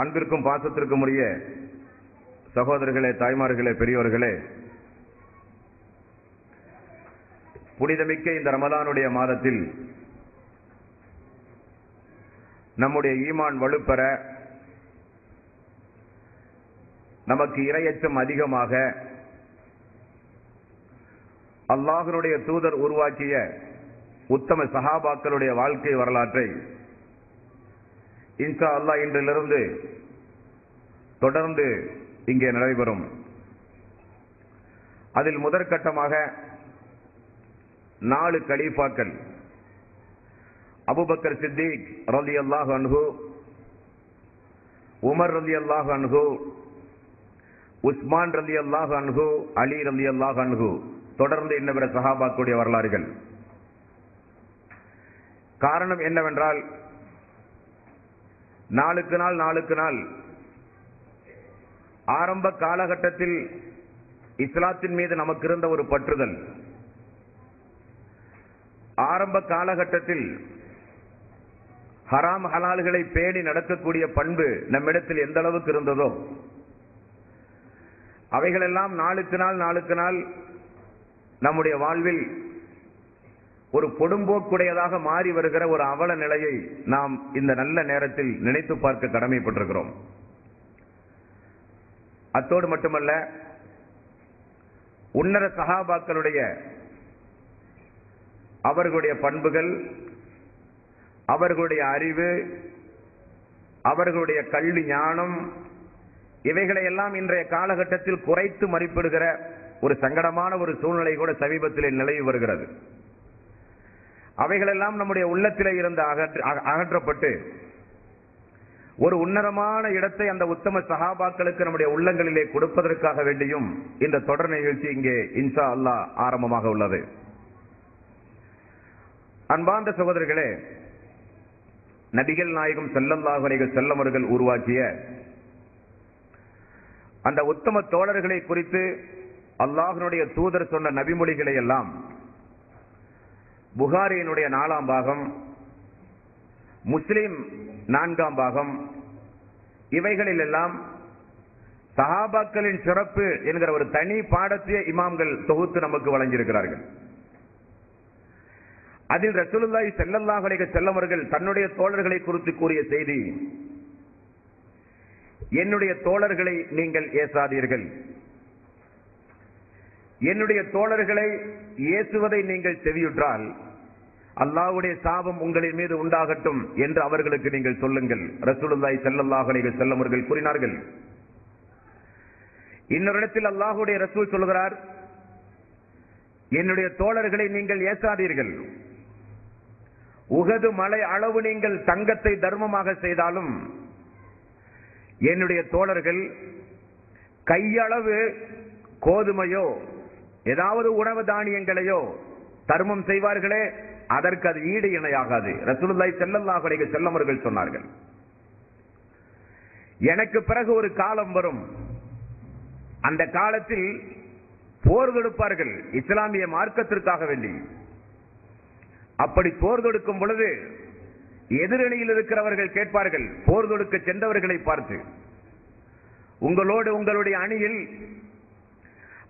அன்பிற்கும் பாசத்திற்கும் உரிய சகோதரர்களே, தாய்மார்களே, பெரியோர்களே, புனிதமிக்க இந்த ரமலானுடைய மாதத்தில் நம்முடைய ஈமான் வலுப்பெற, நமக்கு இறையச்சம் அதிகமாக, அல்லாஹ்வுடைய தூதர் உருவாக்கிய உத்தம சஹாபாக்களுடைய வாழ்க்கை வரலாற்றை இன்ஷா அல்லாஹ் இன்றிலிருந்து தொடர்ந்து இங்கே நடைபெறும். அதில் முதற்கட்டமாக 4 கலீஃபாக்கள் அபூபக்கர் சித்திக் ரலியல்லாஹு அன்ஹு, உமர் ரலியல்லாஹு அன்ஹு, உஸ்மான் ரலியல்லாஹு அன்ஹு, அலி ரலியல்லாஹு அன்ஹு, தொடர்ந்து இன்னபிற சஹாபாக்களுடைய வரலாறுகள். காரணம் என்னவென்றால், நாளுக்கு நாள் ஆரம்ப காலகட்டத்தில் இஸ்லாத்தின் மீது நமக்கு இருந்த ஒரு பற்றுதல், ஆரம்ப காலகட்டத்தில் ஹராம் ஹலால்களை பேணி நடக்கக்கூடிய பண்பு நம்மிடத்தில் எந்த அளவுக்கு இருந்ததோ, அவைகளெல்லாம் நாளுக்கு நாள் நம்முடைய வாழ்வில் ஒரு பொடும்போக்குடையதாக மாறி வருகிற ஒரு அவல நிலையை நாம் இந்த நல்ல நேரத்தில் நினைத்து பார்க்க கடமைப்பட்டிருக்கிறோம். அத்தோடு மட்டுமல்ல, உன்னத சஹாபாக்களுடைய அவர்களுடைய பண்புகள், அவர்களுடைய அறிவு, அவர்களுடைய கல்வி ஞானம், இவைகளை எல்லாம் இன்றைய காலகட்டத்தில் குறைத்து மதிப்பிடுகிற ஒரு சங்கடமான ஒரு சூழ்நிலை கூட சமீபத்தில் நிலவி வருகிறது. அவைகளெல்லாம் நம்முடைய உள்ளத்திலே இருந்து அகற்றப்பட்டு ஒரு உன்னதமான இடத்தை அந்த உத்தம சஹாபாக்களுக்கு நம்முடைய உள்ளங்களிலே கொடுப்பதற்காக வேண்டியும் இந்த தொடர் நிகழ்ச்சி இங்கே இன்ஷா அல்லாஹ் ஆரம்பமாக உள்ளது. அன்பார்ந்த சகோதரர்களே, நபிகள் நாயகம் ஸல்லல்லாஹு அலைஹி வஸல்லம் அவர்கள் உருவாக்கிய அந்த உத்தம தோழர்களை குறித்து அல்லாஹ்வுடைய தூதர் சொன்ன நபிமொழிகளை எல்லாம் புகாரியினுடைய 4ஆம் பாகம், முஸ்லிம் 4ஆம் பாகம், இவைகளில் எல்லாம் சஹாபாக்களின் சிறப்பு என்கிற ஒரு தனி பாடத்தையே இமாம்கள் தொகுத்து நமக்கு வழங்கியிருக்கிறார்கள். அதில் ரசூலுல்லாஹி ஸல்லல்லாஹு அலைஹி வஸல்லம் அவர்கள் தன்னுடைய தோழர்களை குறித்து கூறிய செய்தி, என்னுடைய தோழர்களை நீங்கள் ஏசாதீர்கள், என்னுடைய தோழர்களை ஏசுவதை நீங்கள் செவியுற்றால் அல்லாஹ்வுடைய சாபம் உங்களின் மீது உண்டாகட்டும் என்று அவர்களுக்கு நீங்கள் சொல்லுங்கள். ரசூலுல்லாஹி ஸல்லல்லாஹு அலைஹி வஸல்லம் அவர்கள் கூறினார்கள். இன்னொரு இடத்தில் அல்லாஹ்வுடைய ரசூல் சொல்கிறார், என்னுடைய தோழர்களை நீங்கள் ஏசாதீர்கள், உஹது மலை அளவு நீங்கள் தங்கத்தை தர்மமாக செய்தாலும் என்னுடைய தோழர்கள் கையளவு கோதுமையோ ஏதாவது உணவு தானியங்களையோ தர்மம் செய்வார்களே, அதற்கு அது ஈடு இணையாகாது. ரசூலுல்லாஹி ஸல்லல்லாஹு அலைஹி வஸல்லம் அவர்கள் சொன்னார்கள், எனக்கு பிறகு ஒரு காலம் வரும், அந்த காலத்தில் போர் தொடுப்பார்கள் இஸ்லாமிய மார்க்கத்திற்காக வேண்டி. அப்படி போர் தொடுக்கும் பொழுது எதிரணியில் இருக்கிறவர்கள் கேட்பார்கள், போர் தொடுக்க சென்றவர்களை பார்த்து, உங்களோடு உங்களுடைய அணியில்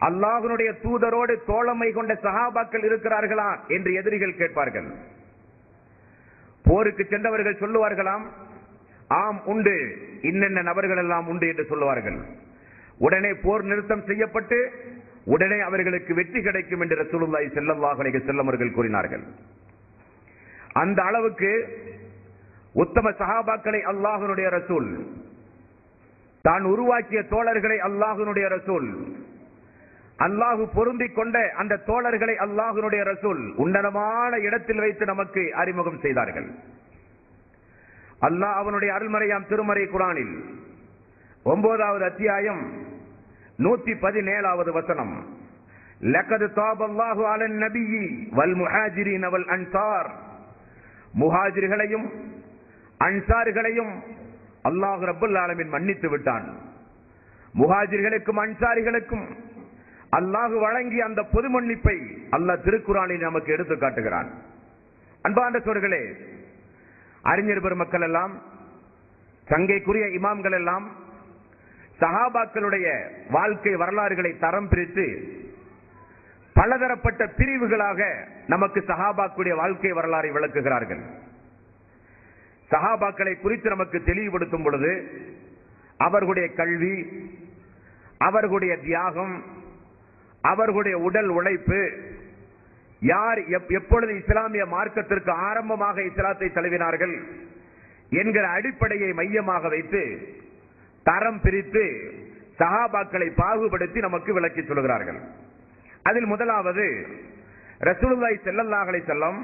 அல்லாஹ்வுடைய தூதரோடு தோழமை கொண்ட சஹாபாக்கள் இருக்கிறார்களா என்று எதிரிகள் கேட்பார்கள். போருக்கு சென்றவர்கள் சொல்லுவார்களாம், ஆம் உண்டு, இன்னென்ன நபர்கள் எல்லாம் உண்டு என்று சொல்லுவார்கள். உடனே போர் நிறுத்தம் செய்யப்பட்டு உடனே அவர்களுக்கு வெற்றி கிடைக்கும் என்று ரசூலுல்லாஹி ஸல்லல்லாஹு அலைஹி வஸல்லம் அவர்கள் கூறினார்கள். அந்த அளவுக்கு உத்தம சஹாபாக்களை அல்லாஹ்வுடைய ரசூல், தான் உருவாக்கிய தோழர்களை அல்லாஹ்வுடைய ரசூல், அல்லாஹு பொருந்திக் கொண்ட அந்த தோழர்களை அல்லாஹ்வுடைய ரசூல் உன்னதமான இடத்தில் வைத்து நமக்கு அறிமுகம் செய்தார்கள். அல்லாஹ் அவனுடைய அருள்மறையாம் திருமறை குர்ஆனில் 9வது அத்தியாயம் 117வது வசனம், லகத் தாபல்லாஹு அலன் நபியி வல் முஹாஜிரீன வல் அன்சார், முஹாஜிர்களையும் அன்சாரிகளையும் அல்லாஹ் ரப்பல் ஆலமீன் மன்னித்து விட்டான். முஹாஜிர்களுக்கும் அன்சாரிகளுக்கும் அல்லாஹ் வழங்கிய அந்த பொது மன்னிப்பை அல்லாஹ் திருக்குர்ஆனில் நமக்கு எடுத்து காட்டுகிறான். அன்பார்ந்த சகோதரர்களே, அறிஞர் பெருமக்கள் எல்லாம் சங்கைக்குரிய இமாம்கள் எல்லாம் சஹாபாக்களுடைய வாழ்க்கை வரலாறுகளை தரம் பிரித்து பலதரப்பட்ட பிரிவுகளாக நமக்கு சஹாபாக்களுடைய வாழ்க்கை வரலாறை விளக்குகிறார்கள். சஹாபாக்களை குறித்து நமக்கு தெளிவுபடுத்தும் பொழுது அவர்களுடைய கல்வி, அவர்களுடைய தியாகம், அவர்களுடைய உடல் உழைப்பு, யார் எப்பொழுது இஸ்லாமிய மார்க்கத்திற்கு ஆரம்பமாக இஸ்லாத்தை தழுவினார்கள் என்கிற அடிப்படையை மையமாக வைத்து தரம் பிரித்து சஹாபாக்களை பாகுபடுத்தி நமக்கு விளக்கி சொல்கிறார்கள். அதில் முதலாவது ரசூலுல்லாஹி ஸல்லல்லாஹு அலைஹி வஸல்லம்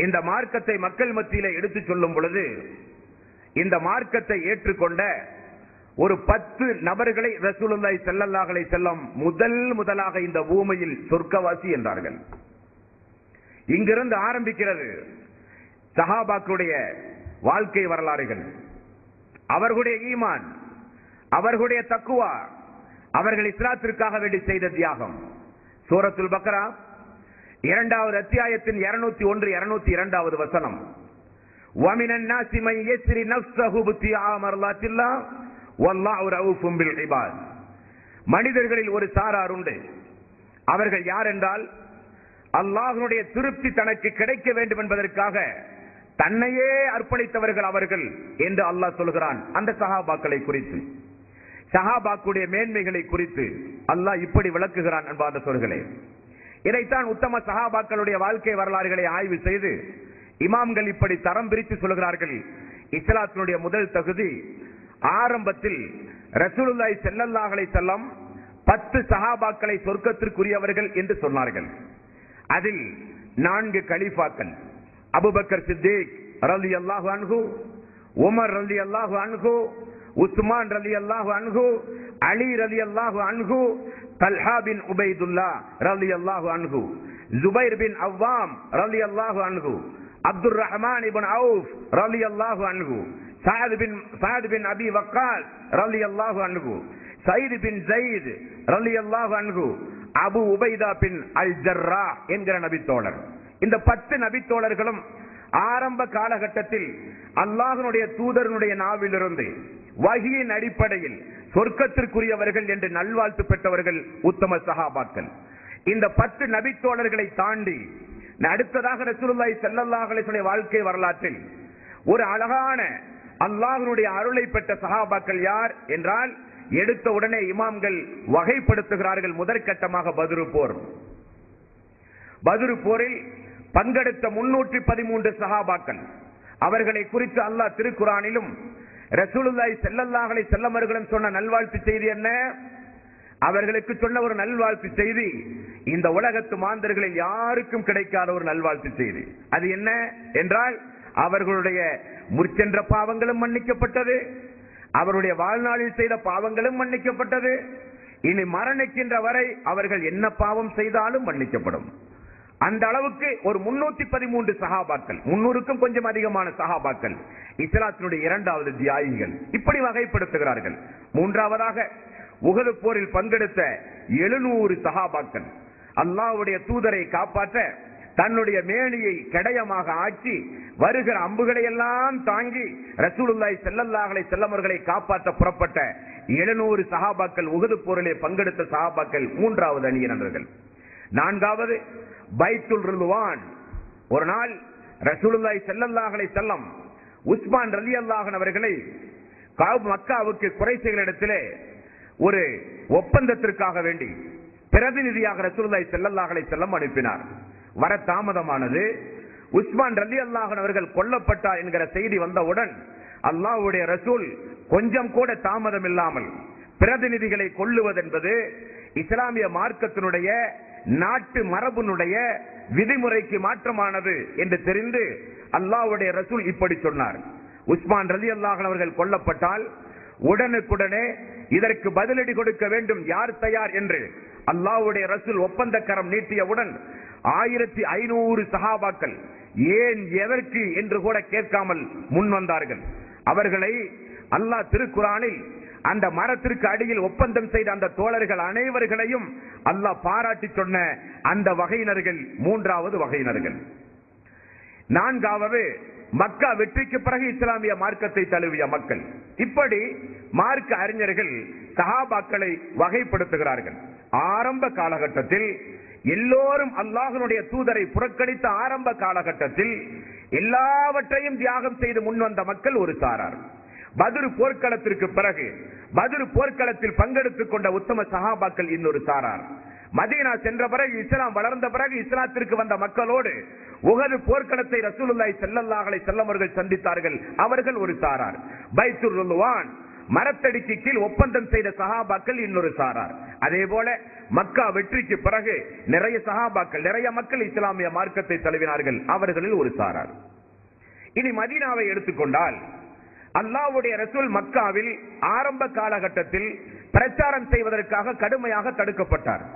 இந்த மார்க்கத்தை மக்கள் மத்தியிலே எடுத்து சொல்லும் பொழுது இந்த மார்க்கத்தை ஏற்றுக்கொண்ட ஒரு 10 நபர்களை ரசூலுல்லாஹி ஸல்லல்லாஹு அலைஹி வஸல்லம் முதலாக இந்த பூமியில் சொர்க்கவாசி என்றார்கள். இங்கிருந்து ஆரம்பிக்கிறது சஹாபாக்களுடைய வாழ்க்கை வரலாறுகள், அவர்களுடைய ஈமான், அவர்களுடைய தக்குவா, அவர்கள் இஸ்லாத்திற்காக வேண்டி செய்த தியாகம். சூரத்துல் பக்ரா 2வது அத்தியாயத்தின் 201 202வது வசனம், வமினன் நாஸி மன் யஸ்ரி நஃப்ஸஹு பித்திஆ மர்லாத்தில்லாஹ் வல்லாஹு ரഊஃபும் பில் இபாத். மனிதர்களில் ஒரு சாரார் உண்டு, அவர்கள் யார் என்றால் அல்லாஹ்வுடைய திருப்தி தனக்கு கிடைக்க வேண்டும் என்பதற்காக தன்னையே அர்ப்பணித்தவர்கள் அவர்கள் என்று அல்லாஹ் சொல்கிறான். அந்த சஹாபாக்களை குறித்து, சஹாபாக்களுடைய மேன்மைகளை குறித்து அல்லாஹ் இப்படி விளக்குகிறான். அன்பார்ந்த சகோதரர்களே, இதைத்தான் உத்தம சஹாபாக்களுடைய வாழ்க்கை வரலாறுகளை ஆய்வு செய்து இமாம்கள் இப்படி தரம் பிரித்து சொல்கிறார்கள். இஸ்லாத்தினுடைய முதல் தகுதி, ஆரம்பத்தில் ரசூலுல்லாஹி ஸல்லல்லாஹு அலைஹி வஸல்லம் 10 சஹாபாக்களை சொர்க்கத்திற்குரியவர்கள் என்று சொன்னார்கள். அதில் 4 கலீஃபாக்கள், அபூபக்கர் சித்திக் ரலியல்லாஹு அன்ஹு, உமர் ரலியல்லாஹு அன்ஹு, உஸ்மான் ரலியல்லாஹு அன்ஹு, அலி ரலியல்லாஹு அன்ஹு, தல்ஹா பின் உபைதுல்லா ரலியல்லாஹு அன்ஹு, ஜுபைர் பின் அவ்வாம் ரலியல்லாஹு அன்ஹு, அப்துர் ரஹ்மான் இப்னு அவுஃப் ரலியல்லாஹு அன்ஹு, சஅத் பின் அபி வக்காஸ் ரலியல்லாஹு அன்ஹு, சயீத் பின் ஸைத் ரலியல்லாஹு அன்ஹு, அபு உபைதா பின் அல் ஜர்ராஹ் என்கிற நபித்தோழர். இந்த 10 நபித்தோழர்களும் ஆரம்ப காலகட்டத்தில் அல்லாஹ்வுடைய தூதருடைய நாவிலிருந்து வஹியின் அடிப்படையில் சொர்க்கத்திற்குரியவர்கள் என்று நல்வாழ்த்து பெற்றவர்கள் உத்தம சஹாபாக்கள். இந்த 10 நபித்தோழர்களை தாண்டி அடுத்ததாக ரசூலுல்லாஹி ஸல்லல்லாஹு அலைஹி வஸல்லம் வாழ்க்கை வரலாற்றில் ஒரு அழகான அல்லாஹ்வுடைய அருளை பெற்ற சஹாபாக்கள் யார் என்றால், எடுத்த உடனே இமாம்கள் வகைப்படுத்துகிறார்கள். முதற்கட்டமாக பத்ரு போர். பத்ரு போரில் பங்கெடுத்த 313 சஹாபாக்கள், அவர்களை குறித்து அல்லாஹ் திருக்குரானிலும் ரசூலுல்லாஹி ஸல்லல்லாஹு அலைஹி வஸல்லம் அவர்களும் சொன்ன நல்வாழ்த்து செய்தி என்ன? அவர்களுக்கு சொன்ன ஒரு நல்வாழ்த்து செய்தி இந்த உலகத்து மாந்தர்களில் யாருக்கும் கிடைக்காத ஒரு நல்வாழ்த்து செய்தி. அது என்ன என்றால், அவர்களுடைய முற்சென்ற பாவங்களும் மன்னிக்கப்பட்டது, அவருடைய வாழ்நாளில் செய்த பாவங்களும் மன்னிக்கப்பட்டது, இனி மரணிக்கின்ற வரை அவர்கள் என்ன பாவம் செய்தாலும் மன்னிக்கப்படும். அந்த அளவுக்கு ஒரு 313 சஹாபாக்கள், 300க்கும் கொஞ்சம் அதிகமான சஹாபாக்கள் இஸ்லாத்தினுடைய 2வது தியாகிகள். இப்படி வகைப்படுத்துகிறார்கள். மூன்றாவதாக உஹது போரில் பங்கெடுத்த 700 சஹாபாக்கள் அல்லாஹ்வுடைய தூதரை காப்பாற்ற தன்னுடைய மேனியை கடையமாக ஆக்கி வருகிற அம்புகளை எல்லாம் தாங்கி ரசூலுல்லாஹி ஸல்லல்லாஹு அலைஹி வஸல்லம் அவர்களை காப்பாற்ற புறப்பட்ட 700 சஹாபாக்கள் உஹது போரிலே பங்கெடுத்த சஹாபாக்கள் 3வது அணியினர்கள். 4வது பைத்துல் ரிதுவான். ஒரு நாள் ரசூலுல்லாஹி ஸல்லல்லாஹு அலைஹி வஸல்லம் உஸ்மான் ரலியல்லாஹு அன்ஹு அவர்களை மக்காவுக்கு குறைஷிகளிடத்திலே ஒரு ஒப்பந்தத்திற்காக வேண்டி பிரதிநிதியாக ரசூலுல்லாஹி ஸல்லல்லாஹு அலைஹி வஸல்லம் அனுப்பினார். வர தாமதமானது. உஸ்மான் ரலியல்லாஹு அன்ஹு அவர்கள் கொல்லப்பட்டார் என்கிற செய்தி வந்தவுடன் அல்லாஹ்வுடைய ரசூல் கொஞ்சம் கூட தாமதம் இல்லாமல் பிரதிநிதிகளை கொல்லுவதென்பது இஸ்லாமிய மார்க்கத்தினுடைய நாட்டு மரபுனுடைய விதிமுறைக்கு மாற்றமானது என்று தெரிந்து அல்லாஹ்வுடைய ரசூல் இப்படி சொன்னார். உஸ்மான் ரலியல்லாஹு அன்ஹு அவர்கள் கொல்லப்பட்டால் உடனுக்குடனே இதற்கு பதிலடி கொடுக்க வேண்டும், யார் தயார் என்று அல்லாஹ்வுடைய ரசூல் ஒப்பந்தக்கரம் நீட்டியவுடன் 1500 சஹாபாக்கள் ஏன் எதற்கு என்று கூட கேட்காமல் முன் வந்தார்கள். அவர்களை அல்லாஹ் திருக்குரானில் அந்த மரத்திற்கு அடியில் ஒப்பந்தம் செய்த அந்த தோழர்கள் அனைவர்களையும் அல்லாஹ் பாராட்டி சொன்ன அந்த வகையினர்கள் 3வது வகையினர்கள். 4வது மக்கா வெற்றிக்கு பிறகு இஸ்லாமிய மார்க்கத்தை தழுவிய மக்கள். இப்படி மார்க்க அறிஞர்கள் சஹாபாக்களை வகைப்படுத்துகிறார்கள். ஆரம்ப காலகட்டத்தில் எல்லோரும் அல்லாஹ்வுடைய தூதரை புறக்கணித்த ஆரம்ப காலகட்டத்தில் எல்லாவற்றையும் தியாகம் செய்து முன்வந்த மக்கள் ஒரு சாரார். பத்ர் போர்க்களத்திற்கு பிறகு பத்ர் போர்க்களத்தில் பங்கெடுத்துக் கொண்ட உத்தம சஹாபாக்கள் இன்னொரு சாரார். மதீனா சென்ற பிறகு இஸ்லாம் வளர்ந்த பிறகு இஸ்லாத்திற்கு வந்த மக்களோடு உஹது போர்க்களத்தை ரசூலுல்லாஹி ஸல்லல்லாஹு அலைஹி வஸல்லம் அவர்கள் சந்தித்தார்கள். அவர்கள் ஒரு சாரார். பைத்துர் ருல்வான் மரத்தடிக்கு கீழ் ஒப்பந்தம் செய்த சஹாபாக்கள் இன்னொரு சாரார். அதே போல மக்கா வெற்றிக்கு பிறகு நிறைய சஹாபாக்கள், நிறைய மக்கள் இஸ்லாமிய மார்க்கத்தை தழுவினார்கள். அவர்களில் ஒரு சாரார். இனி மதீனாவை எடுத்துக்கொண்டால், அல்லாஹ்வுடைய ரசூல் மக்காவில் ஆரம்ப காலகட்டத்தில் பிரச்சாரம் செய்வதற்காக கடுமையாக தடுக்கப்பட்டார்.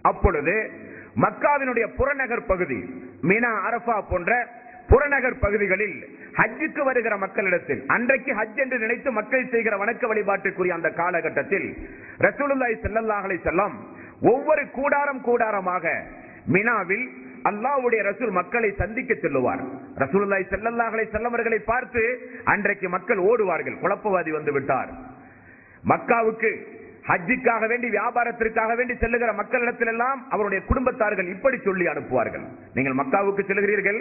அப்பொழுது மக்காவினுடைய புறநகர் பகுதி, மினா, அரஃபா போன்ற புறநகர் பகுதிகளில் ஹஜ்ஜுக்கு வருகிற மக்களிடத்தில், அன்றைக்கு ஹஜ் என்று நினைத்து மக்கள் செய்கிற வணக்க வழிபாட்டுக்குரிய அந்த காலகட்டத்தில் ரசூலுல்லாஹி ஸல்லல்லாஹு அலைஹி வஸல்லம் ஒவ்வொரு கூடாரமாக மினாவில் அல்லாஹ்வுடைய ரசூல் மக்களை சந்திக்க செல்லுவார். ரசூலுல்லாஹி ஸல்லல்லாஹு அலைஹி வஸல்லம் அவர்களை பார்த்து அன்றைக்கு மக்கள் ஓடுவார்கள், குழப்பவாதி வந்து விட்டார். மக்காவுக்கு ஹஜ்ஜுக்காக வேண்டி, வியாபாரத்திற்காக வேண்டி செல்லுகிற மக்களிடத்தில் எல்லாம் அவருடைய குடும்பத்தார்கள் இப்படி சொல்லி அனுப்புவார்கள்: நீங்கள் மக்காவுக்கு செல்கிறீர்கள்,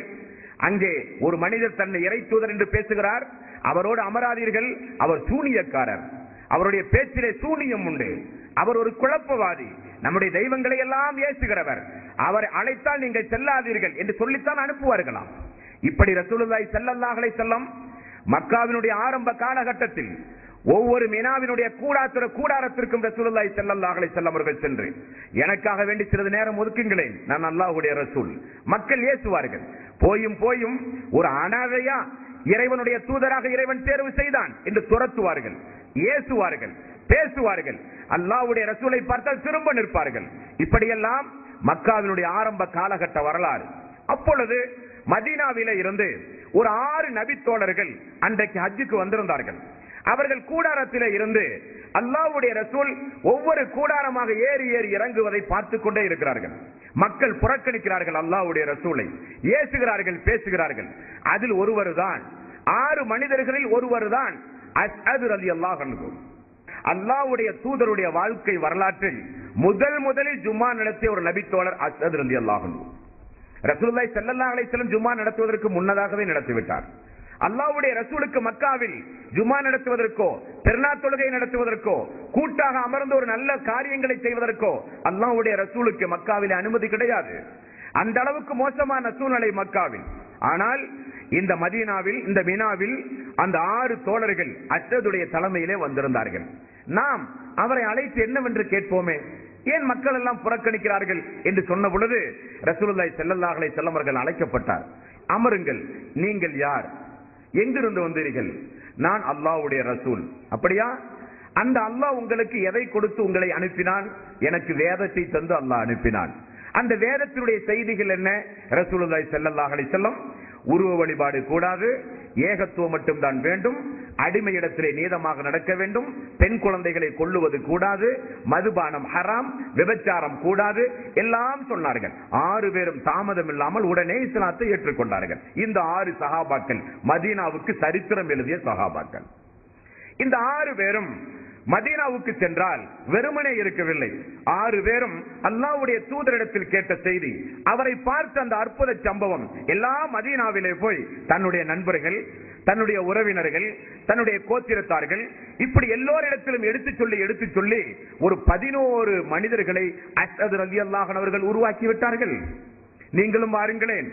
அங்கே ஒரு மனிதர் தன்னை இறை தூதர் என்று பேசுகிறார், அவரோடு அமராதீர்கள், அவர் சூனியக்காரர், அவருடைய பேச்சிலே சூனியம் உண்டு, அவர் ஒரு குழப்பவாதி, நம்முடைய தெய்வங்களை எல்லாம் ஏசுகிறவர், அவரை அழைத்தால் நீங்கள் செல்லாதீர்கள் என்று சொல்லித்தான் அனுப்புவார்களாம். இப்படி ரசூலுல்லாஹி ஸல்லல்லாஹு அலைஹி வஸல்லம் மக்காவினுடைய ஆரம்ப காலகட்டத்தில் ஒவ்வொரு மினாவினுடைய கூடாரத்திற்கும் ரசூலுல்லாஹி ஸல்லல்லாஹு அலைஹி வஸல்லம் அவர்கள் சென்று, எனக்காக வேண்டி சிறிது நேரம் ஒதுக்குங்களேன், நான் அல்லாஹ்வுடைய ரசூல். மக்கள் ஏசுவார்கள். போயும் ஒரு அனாதையா இறைவனுடைய தூதராக இறைவன் தேர்வு செய்தான் என்று துரத்துவார்கள், ஏசுவார்கள், பேசுவார்கள். அல்லாஹ்வுடைய ரசூலை பார்த்தால் திரும்ப நிற்பார்கள். இப்படியெல்லாம் மக்காவினுடைய ஆரம்ப காலகட்ட வரலாறு. அப்பொழுது மதீனாவிலே இருந்து ஒரு 6 நபித்தோழர்கள் அன்றைக்கு ஹஜ்ஜுக்கு வந்திருந்தார்கள். அவர்கள் கூடாரத்திலே இருந்து அல்லாஹ்வுடைய ரசூல் ஒவ்வொரு கூடாரமாக ஏறி இறங்குவதை பார்த்துக் கொண்டே இருக்கிறார்கள். மக்கள் புறக்கணிக்கிறார்கள் அல்லாஹ்வுடைய ரசூலை, ஏசுகிறார்கள், பேசுகிறார்கள். அதில் ஒருவர் தான், 6 மனிதர்களில் ஒருவர் தான் அஸ்அத் ரலியல்லாஹு அன்ஹு. அல்லாஹ்வுடைய தூதருடைய வாழ்க்கை வரலாற்றில் முதலில் ஜும்மா நடத்திய ஒரு நபித்தோழர் அஸ்அத் ரலியல்லாஹு அன்ஹு. ரசூலுல்லாஹி ஸல்லல்லாஹு அலைஹி வஸல்லம் ஜும்மா நடத்துவதற்கு முன்னதாகவே நடத்திவிட்டார். அல்லாஹ்வுடைய ரசூலுக்கு மக்காவில் ஜும்மா நடத்துவதற்கோ, பெருநாள் தொழுகை நடத்துவதற்கோ, கூட்டாக அமர்ந்து ஒரு நல்ல காரியங்களை செய்வதற்கோ அல்லாஹ்வுடைய ரசூலுக்கு மக்காவில் அனுமதி கிடையாது. அந்த அளவுக்கு மோசமான சூழ்நிலை மக்காவில். ஆனால் இந்த மதீனாவில், இந்த மினாவில் அந்த 6 தோழர்கள் அஸ்அதுடைய தலைமையிலே வந்திருந்தார்கள். நாம் அவரை அழைத்து என்னவென்று கேட்போமே, ஏன் மக்கள் எல்லாம் புறக்கணிக்கிறார்கள் என்று சொன்ன பொழுது ரசூலுல்லாஹி ஸல்லல்லாஹு அலைஹி வஸல்லம் அவர்கள் அழைக்கப்பட்டார். அமருங்கள், நீங்கள் யார், எங்கிருந்து வந்தீர்கள்? நான் அல்லாஹ்வுடைய ரசூல். அப்படியா? அந்த அல்லாஹ் உங்களுக்கு எதை கொடுத்து உங்களை அனுப்பினான்? எனக்கு வேதத்தை தந்து அல்லாஹ் அனுப்பினான். அந்த வேதத்தினுடைய செய்திகள் என்ன? ரசூலுல்லாஹி ஸல்லல்லாஹு அலைஹி வஸல்லம் உருவ வழிபாடு கூடாது, ஏகத்துவம் மட்டும்தான் வேண்டும், அடிமையிடத்திலே நீதமாக நடக்க வேண்டும், பெண் குழந்தைகளை கொல்லுவது கூடாது, மதுபானம் ஹராம், விபச்சாரம் கூடாது, எல்லாம் சொன்னார்கள். 6 பேரும் தாமதம் இல்லாமல் உடனே இஸ்லாத்தை ஏற்றுக்கொண்டார்கள். இந்த 6 சஹாபாக்கள் மதீனாவுக்கு சரித்திரம் எழுதிய சஹாபாக்கள். இந்த 6 பேரும் மதீனாவுக்கு சென்றால் வெறுமனே இருக்கவில்லை. 6 பேரும் அல்லாஹ்வுடைய தூதரிடத்தில் கேட்ட செய்தி, அவரை பார்த்த அந்த அற்புத சம்பவம் எல்லாம் மதீனாவிலே போய் தன்னுடைய நண்பர்கள், தன்னுடைய உறவினர்கள், தன்னுடைய கோத்திரத்தார்கள், இப்படி எல்லோரிடத்திலும் எடுத்து சொல்லி ஒரு 11 மனிதர்களை அஸ்அத் ரலியல்லாஹு அன்ஹு அவர்கள் உருவாக்கி விட்டார்கள். நீங்களும் வாருங்களேன்,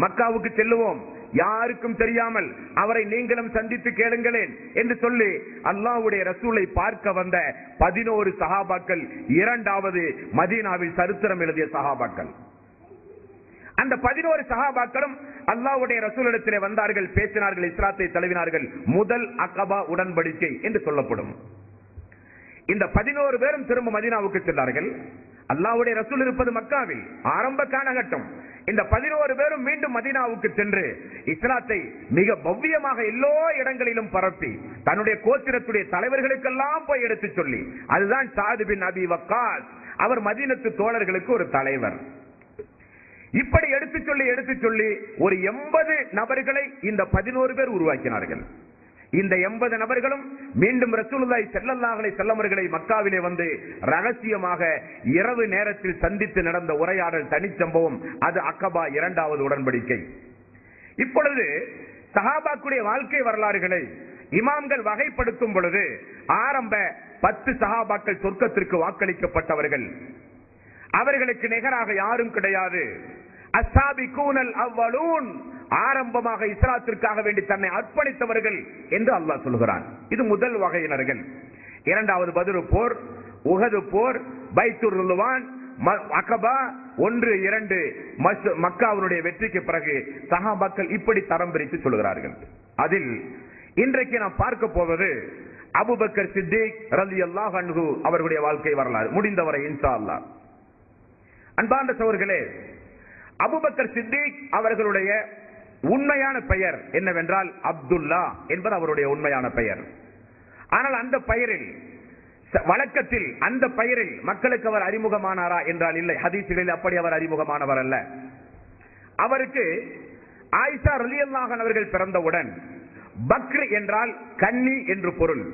மக்காவுக்கு செல்லுவோம், யாருக்கும் தெரியாமல் அவரை நீங்களும் சந்தித்து கேளுங்களேன் என்று சொல்லி அல்லாஹ்வுடைய ரசூலை பார்க்க வந்த 11 சஹாபாக்கள் இரண்டாவது மதீனாவில் சரித்திரம் எழுதிய சஹாபாக்கள். அந்த 11 சஹாபாக்களும் அல்லாஹ்வுடைய ரசூலிடத்திலே வந்தார்கள், பேசினார்கள், இஸ்லாத்தை தழுவினார்கள். முதல் அகபா உடன்படிக்கை என்று சொல்லப்படும். இந்த 11 பேரும் திரும்ப மதீனாவுக்கு சென்றார்கள். அல்லாஹ்வுடைய ரசூல் இருப்பது மக்காவில், ஆரம்ப காலகட்டம். இந்த 11 பேரும் மீண்டும் மதீனாவுக்கு சென்று இஸ்லாத்தை மிக பவ்யமாக எல்லா இடங்களிலும் பரப்பி தன்னுடைய கோத்திரத்துடைய தலைவர்களுக்கெல்லாம் போய் எடுத்து சொல்லி, அதுதான் சாத் பின் அபி வக்காஸ். அவர் மதீனத்து தோழர்களுக்கு ஒரு தலைவர். இப்படி எடுத்து சொல்லி ஒரு 80 நபர்களை இந்த 11 பேர் உருவாக்கினார்கள். இந்த 80 நபர்களும் மீண்டும் ரசூலுல்லாஹி ஸல்லல்லாஹு அலைஹி வஸல்லம் அவர்களை மக்காவிலே வந்து ரகசியமாக இரவு நேரத்தில் சந்தித்து நடந்த உரையாடல் தனிச்சம்பவம். அது அக்கபா 2வது உடன்படிக்கை. இப்பொழுது சஹாபாக்குடைய வாழ்க்கை வரலாறுகளை இமாம்கள் வகைப்படுத்தும் பொழுது ஆரம்ப 10 சஹாபாக்கள் சொர்க்கத்திற்கு வாக்களிக்கப்பட்டவர்கள், அவர்களுக்கு நிகராக யாரும் கிடையாது. அஸ்ஸாபிகூனல் அவ்வலூன், ஆரம்பமாக இஸ்லாத்திற்காக வேண்டி தன்னை அர்ப்பணித்தவர்கள் என்று அல்லாஹ் சொல்கிறான். இது முதல் வகையினர்கள். 2வது பத்ர் போர், உஹது போர், பைத்துர் ரில்வான், அகபா 1, 2 மக்காவுடைய வெற்றிக்கு பிறகு சஹாபாக்கள் இப்படி தரம் பிரித்து சொல்கிறார்கள். அதில் இன்றைக்கு நாம் பார்க்க போவது அபூபக்கர் சித்திக் ரலியல்லாஹு அன்ஹு அவர்களுடைய வாழ்க்கை வரலாறு, முடிந்தவரை இன்ஷா அல்லாஹ். அன்பார்ந்த சகோதரர்களே, அபூபக்கர் சித்திக் அவர்களுடைய உண்மையான பெயர் என்னவென்றால் அப்துல்லா என்பது அவருடைய உண்மையான பெயர். ஆனால் அந்த பெயரில் வழக்கத்தில் அந்த பெயரில் மக்களுக்கு அவர் அறிமுகமானாரா என்றால் இல்லை. ஹதீஸ்களில் அப்படி அவர் அறிமுகமானவர் அல்ல. அவருக்கு ஆயிஷா ரலியல்லாஹு அன்ஹா அவர்கள் பிறந்தவுடன் பக்ர் என்றால் கன்னி என்று பொருள்.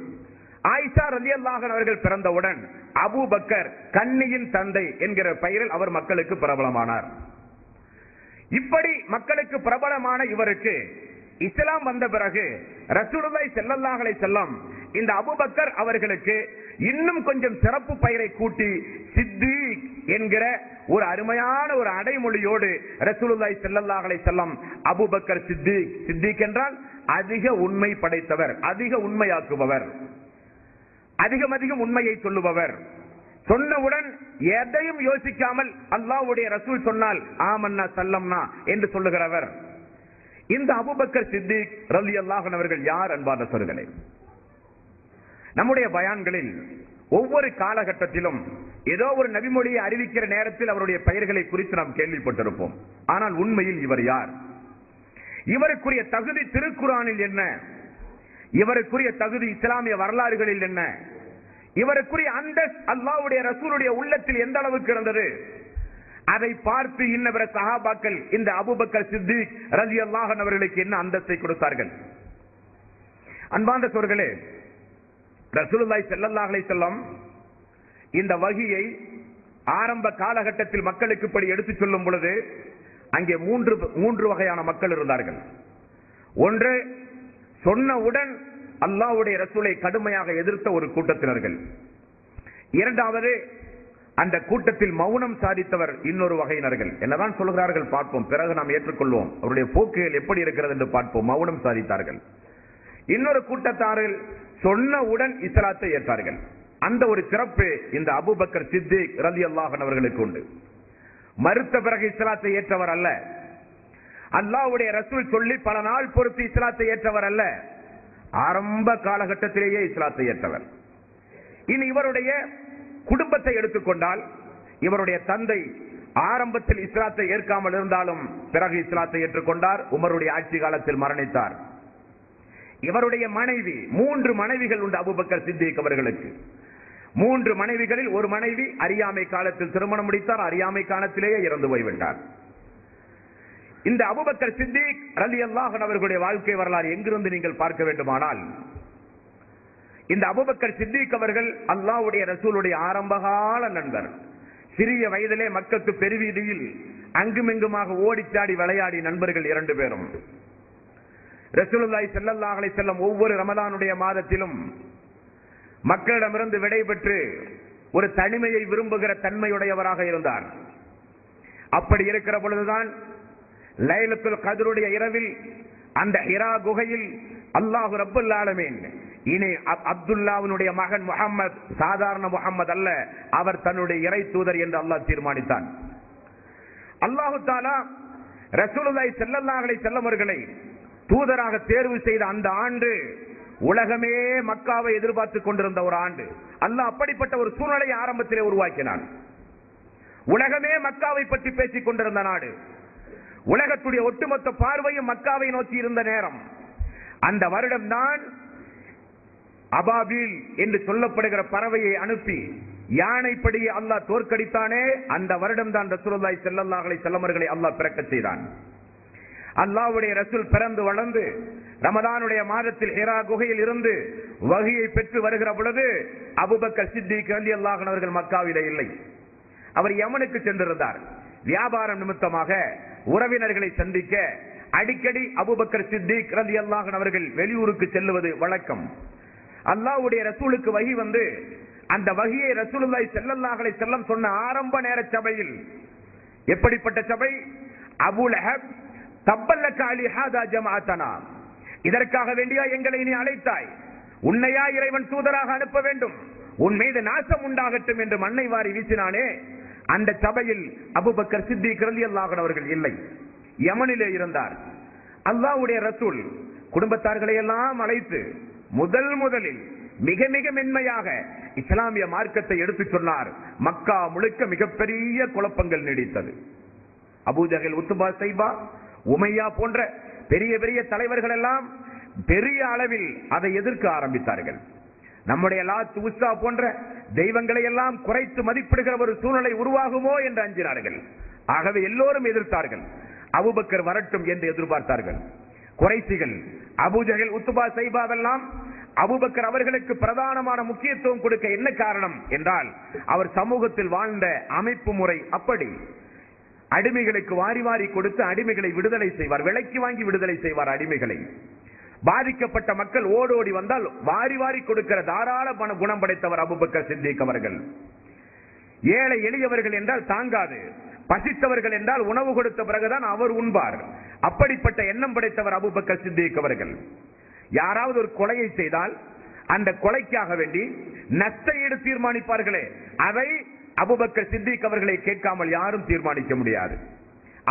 ஆயிஷா ரலியல்லாஹு அன்ஹா அவர்கள் பிறந்தவுடன் அபூபக்கர் கன்னியின் தந்தை என்கிற பெயரில் அவர் மக்களுக்கு பிரபலமானார். இப்படி மக்களுக்கு பிரபலமான இவருக்கு இஸ்லாம் வந்த பிறகு ரசூலுல்லாஹி ஸல்லல்லாஹு அலைஹி வஸல்லம் இந்த அபூபக்கர் அவர்களுக்கு இன்னும் கொஞ்சம் சிறப்பு பெயரை கூட்டி சித்திக் என்கிற ஒரு அருமையான ஒரு அடைமொழியோடு ரசூலுல்லாஹி ஸல்லல்லாஹு அலைஹி வஸல்லம் அபூபக்கர் சித்திக், சித்திக் என்றால் அதிக உண்மை படைத்தவர், அதிக உண்மையாக்குபவர், அதிகம் உண்மையை சொல்லுபவர், சொன்னவுடன் எதையும் யோசிக்காமல் அல்லாஹ்வுடைய ரசூல் சொன்னால் ஆமன்னா சல்லம்னா என்று சொல்லுகிறவர். இந்த அபூபக்கர் சித்திக் ரலியல்லாஹு அன்ஹு அவர்கள் யார் அன்பார்ந்த சகோதரர்களே? நம்முடைய பயான்களில் ஒவ்வொரு காலகட்டத்திலும் ஏதோ ஒரு நபிமொழியை அறிவிக்கிற நேரத்தில் அவருடைய பெயர்களை குறித்து நாம் கேள்விப்பட்டிருப்போம். ஆனால் உண்மையில் இவர் யார்? இவருக்குரிய தகுதி திருக்குர்ஆனில் என்ன? இவருக்குரிய தகுதி இஸ்லாமிய வரலாறுகளில் என்ன? இவருக்குரிய அந்தஸ்து அல்லாஹ்வுடைய ரசூலுடைய உள்ளத்தில் எந்த அளவுக்கு இருந்தது? அதை பார்த்து இன்னவர சஹாபாக்கள் இந்த அபூபக்கர் சித்திக் ரலியல்லாஹு அன்ஹு அவர்களுக்கு என்ன அந்தஸ்தை கொடுத்தார்கள்? அன்பார்ந்த சகோதரர்களே, ரசூலுல்லாஹி ஸல்லல்லாஹு அலைஹி வஸல்லம் இந்த வஹியை ஆரம்ப காலகட்டத்தில் மக்களுக்கு இப்படி எடுத்துச் சொல்லும் பொழுது அங்கே மூன்று வகையான மக்கள் இருந்தார்கள். ஒன்று, சொன்னவுடன் அல்லாஹ்வுடைய ரசூலை கடுமையாக எதிர்த்த ஒரு கூட்டத்தினர்கள். இரண்டாவது, அந்த கூட்டத்தில் மௌனம் சாதித்தவர் இன்னொரு வகையினர்கள். என்னதான் சொல்கிறார்கள் பார்ப்போம், பிறகு நாம் ஏற்றுக்கொள்வோம். அவருடைய போக்குகள் எப்படி இருக்கிறது என்று பார்ப்போம். மௌனம் சாதித்தார்கள். இன்னொரு கூட்டத்தார்கள் சொன்னவுடன் இஸ்லாத்தை ஏற்றார்கள். அந்த ஒரு சிறப்பு இந்த அபூபக்கர் சித்திக் ரலியல்லாஹு அன்ஹு அவர்களுக்கு உண்டு. மறுத்த பிறகு இஸ்லாத்தை ஏற்றவர் அல்ல. அல்லாஹ்வுடைய ரசூல் சொல்லி பல நாள் பொறுத்து இஸ்லாத்தை ஏற்றவர் அல்ல. ஆரம்ப காலகட்டத்திலேயே இஸ்லாத்தை ஏற்றவர். இனி இவருடைய குடும்பத்தை எடுத்துக்கொண்டால், இவருடைய தந்தை ஆரம்பத்தில் இஸ்லாத்தை ஏற்காமல் இருந்தாலும் பிறகு இஸ்லாத்தை ஏற்றுக்கொண்டார். உமருடைய ஆட்சி காலத்தில் மரணித்தார். இவருடைய மனைவி, 3 மனைவிகள் உண்டு அபூபக்கர் சித்திக் அவர்களுக்கு. 3 மனைவிகளில் ஒரு மனைவி அறியாமை காலத்தில் திருமணம் முடித்தார். அறியாமை காலத்திலேயே இறந்து போய்விட்டார். இந்த அபூபக்கர் சித்திக் ரலியல்லாஹு அன்ஹு அவர்களுடைய வாழ்க்கை வரலாறு எங்கிருந்து நீங்கள் பார்க்க வேண்டுமானால், இந்த அபூபக்கர் சித்திக் அவர்கள் அல்லாஹ்வுடைய ரசூலுடைய ஆரம்பகால நண்பர். சிறிய வயதிலே மக்களுக்கு பெருவீதியில் அங்குமெங்குமாக ஓடிச்சாடி விளையாடி நண்பர்கள் 2 பேரும். ரசூலுல்லாஹி ஸல்லல்லாஹு அலைஹி வஸல்லம் ஒவ்வொரு ரமலானுடைய மாதத்திலும் மக்களிடமிருந்து விடைபெற்று ஒரு தனிமையை விரும்புகிற தன்மையுடையவராக இருந்தார். அப்படி இருக்கிற பொழுதுதான் லைலத்துல் கத்ருடைய இரவில் அந்த ஹிரா குகையில் அல்லாஹ் ரப்பல் ஆலமீன் இனி அப்துல்லாவினுடைய மகன் முஹம்மது சாதாரண முஹம்மது அல்ல, அவர் தன்னுடைய இறை தூதர் என்று அல்லாஹ் தீர்மானித்தான். அல்லாஹ் தஆலா ரசூலுல்லாஹி ஸல்லல்லாஹு அலைஹி வஸல்லம் அவர்களை தூதராக தேர்வு செய்த அந்த ஆண்டு உலகமே மக்காவை எதிர்பார்த்துக் கொண்டிருந்த ஒரு ஆண்டு. அல்லாஹ் அப்படிப்பட்ட ஒரு சூழ்நிலையை ஆரம்பத்திலே உருவாக்கினான். உலகமே மக்காவை பற்றி பேசிக் கொண்டிருந்த நாடு. உலகத்துடைய ஒட்டுமொத்த பார்வையும் மக்காவை நோக்கி இருந்த நேரம். அந்த வருடம் தான் அபாபில் என்று சொல்லப்படுகிற பறவையை அனுப்பி யானைப்படியை அல்லாஹ் தோற்கடித்தானே, அந்த வருடம் தான் ரசூலுல்லாஹி ஸல்லல்லாஹு அலைஹி வஸல்லம் அவர்களை அல்லாஹ் பிறக்கச் செய்தான். அல்லாஹ்வுடைய ரசூல் பிறந்து வளர்ந்து ரமதானுடைய மாதத்தில் ஹிரா குகையில் இருந்து வஹியை பெற்று வருகிற பொழுது அபூபக்கர் சித்திக் ரலியல்லாஹு அன்ஹு அவர்கள் மக்காவிலே இல்லை. அவர் யமனுக்கு சென்றிருந்தார். வியாபாரம் நிமித்தமாக உறவினர்களை சந்திக்க அடிக்கடி அபூபக்கர் சித்திக் ரலியல்லாஹு அன்ஹு அவர்கள் வெளியூருக்கு செல்லுவது வழக்கம். அல்லாஹ்வுடைய ரசூலுக்கு வஹி வந்து அந்த வஹியை ரசூலுல்லாஹி ஸல்லல்லாஹு அலைஹி வஸல்லம் சொன்ன ஆரம்ப நேர சபையில், எப்படிப்பட்ட சபை? அபூ லஹப் தப்பல்லக அலி ஹாதா ஜமாஅத்தனா, இதற்காக வேண்டியா எங்களை நீ அழைத்தாய்? உன்னையா இறைவன் தூதராக அனுப்ப வேண்டும்? உன் மீது நாசம் உண்டாகட்டும் என்று மண்ணை வாரி வீசினானே, அந்த சபையில் அபூபக்கர் சித்திக் ரலியல்லாஹு அன்ஹு அவர்கள் இல்லை, யமனிலே இருந்தார். அல்லாஹ்வுடைய ரசூல் குடும்பத்தார்களை எல்லாம் அழைத்து முதலில் மிக மிக மென்மையாக இஸ்லாமிய மார்க்கத்தை எடுத்து சொன்னார். மக்கா முழுக்க மிகப்பெரிய குழப்பங்கள் நீடித்தது. அபூஜஹல், உத்பா, ஷைபா, உமையா போன்ற பெரிய பெரிய தலைவர்கள் எல்லாம் பெரிய அளவில் அதை எதிர்க்க ஆரம்பித்தார்கள். நம்முடைய லாத், உஸ்ஸா போன்ற தெய்வங்களை எல்லாம் குறைத்து மதிப்பிடுகிற ஒரு சூழ்நிலை உருவாகுமோ என்று அஞ்சினார்கள். ஆகவே எல்லோரும் எதிர்த்தார்கள். அபூபக்கர் வரட்டும் என்று எதிர்பார்த்தார்கள். குறைசிகள், அபூஜஹல், உத்பா, ஷைபாவெல்லாம் அபூபக்கர் அவர்களுக்கு பிரதானமான முக்கியத்துவம் கொடுக்க என்ன காரணம் என்றால், அவர் சமூகத்தில் வாழ்ந்த அமைப்பு முறை அப்படி. அடிமைகளுக்கு வாரி வாரி கொடுத்து அடிமைகளை விடுதலை செய்வார், விலைக்கு வாங்கி விடுதலை செய்வார் அடிமைகளை. பாதிக்கப்பட்ட மக்கள் ஓடோடி வந்தால் வாரி வாரி கொடுக்கிற தாராள குணம் படைத்தவர் அபூபக்கர் சித்திக் அவர்கள். ஏழை எளியவர்கள் என்றால் தாங்காது, பசித்தவர்கள் என்றால் உணவு கொடுத்த பிறகுதான் அவர் உண்பார். அப்படிப்பட்ட எண்ணம் படைத்தவர் அபூபக்கர் சித்திக் அவர்கள். யாராவது ஒரு கொலையை செய்தால் அந்த கொலைக்காக வேண்டி நஷ்ட ஈடு தீர்மானிப்பார்களே, அதை அபூபக்கர் சித்திக் அவர்களை கேட்காமல் யாரும் தீர்மானிக்க முடியாது.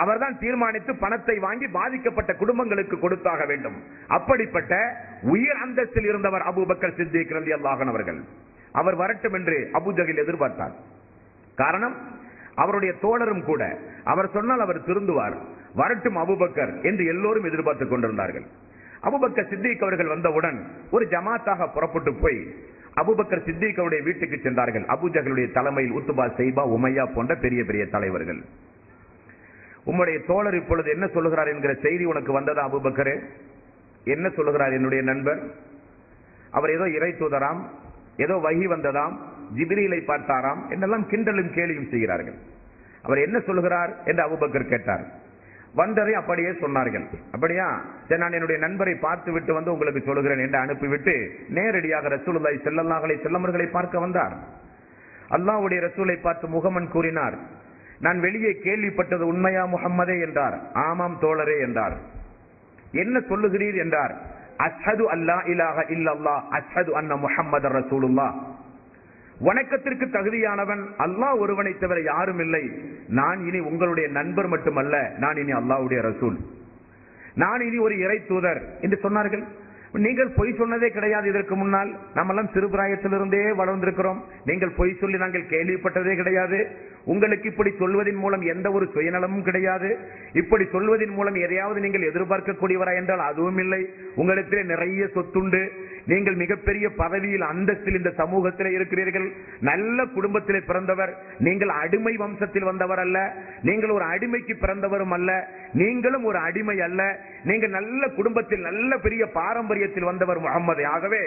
அவர்தான் தீர்மானித்து பணத்தை வாங்கி பாதிக்கப்பட்ட குடும்பங்களுக்கு கொடுத்தாக வேண்டும். அப்படிப்பட்ட உயர் அந்தஸ்தில் இருந்தவர் அபூபக்கர் சித்திக் ரலியல்லாஹு அன்ஹு அவர்கள். அவர் வரட்டும் என்று அபூஜஹல் எதிர்பார்த்தார். காரணம், அவருடைய தோழரும் கூட. அவர் சொன்னால் அவர் திருந்துவார். வரட்டும் அபூபக்கர் என்று எல்லோரும் எதிர்பார்த்துக் கொண்டிருந்தார்கள். அபூபக்கர் சித்திக் அவர்கள் வந்தவுடன் ஒரு ஜமாத்தாக புறப்பட்டு போய் அபூபக்கர் சித்திக் அவருடைய வீட்டுக்கு சென்றார்கள். அபூஜஹலுடைய தலைமையில் உத்பா, ஷைபா, உமையா போன்ற பெரிய பெரிய தலைவர்கள். உம்முடைய தோழர் இப்பொழுது என்ன சொல்லுகிறார் என்கிற செய்தி உனக்கு வந்ததா அபூபக்கரே? என்ன சொல்லுகிறார் என்னுடைய நண்பர்? அவர் ஏதோ இறை தூதராம், ஏதோ வஹி வந்ததாம், ஜிப்ரீலை பார்த்தாராம் என்னெல்லாம் கிண்டலும் கேலியும் செய்கிறார்கள். அவர் என்ன சொல்லுகிறார் என்று அபூபக்கர் கேட்டார். வந்ததை அப்படியே சொன்னார்கள். அப்படியா, சரி, நான் என்னுடைய நண்பரை பார்த்து விட்டு வந்து உங்களுக்கு சொல்லுகிறேன் என்று அனுப்பிவிட்டு நேரடியாக ரசூலுல்லாஹி ஸல்லல்லாஹு அலைஹி வஸல்லம் அவர்களை பார்க்க வந்தார். அல்லாஹ்வுடைய ரசூலை பார்த்து முகமன் கூறினார், நான் வெளியே கேள்விப்பட்டது உண்மையா முஹம்மதே என்றார். ஆமாம் தோழரே என்றார். என்ன சொல்லுகிறீர் என்றார். அஷ்ஹது அல்லா இலாஹ இல்லல்லாஹ் அஷ்ஹது அன்ன முஹம்மதர் ரசூலுல்லாஹ், வணக்கத்திற்கு தகுதியானவன் அல்லாஹ் ஒருவனை தவிர யாரும் இல்லை. நான் இனி உங்களுடைய நண்பர் மட்டுமல்ல, நான் இனி அல்லாஹ்வுடைய ரசூல், நான் இனி ஒரு இறை தூதர் என்று சொன்னார்கள். நீங்கள் பொய் சொன்னதே கிடையாது. இதற்கு முன்னால் நம்மெல்லாம் சிறுபிராயத்திலிருந்தே வளர்ந்திருக்கிறோம். நீங்கள் பொய் சொல்லி நாங்கள் கேள்விப்பட்டதே கிடையாது. உங்களுக்கு இப்படி சொல்வதன் மூலம் எந்த ஒரு சுயநலமும் கிடையாது. இப்படி சொல்வதன் மூலம் எதையாவது நீங்கள் எதிர்பார்க்கக்கூடியவரா என்றால் அதுவும் இல்லை. உங்களிடத்திலே நிறைய சொத்துண்டு, நீங்கள் மிகப்பெரிய பதவியில் அந்தஸ்தில் இந்த சமூகத்திலே இருக்கிறீர்கள். நல்ல குடும்பத்திலே பிறந்தவர். நீங்கள் அடிமை வம்சத்தில் வந்தவர் அல்ல, நீங்கள் ஒரு அடிமைக்கு பிறந்தவரும் அல்ல, நீங்களும் ஒரு அடிமை அல்ல. நீங்கள் நல்ல குடும்பத்தில் நல்ல பெரிய பாரம்பரியத்தில் வந்தவர் முஹம்மது. ஆகவே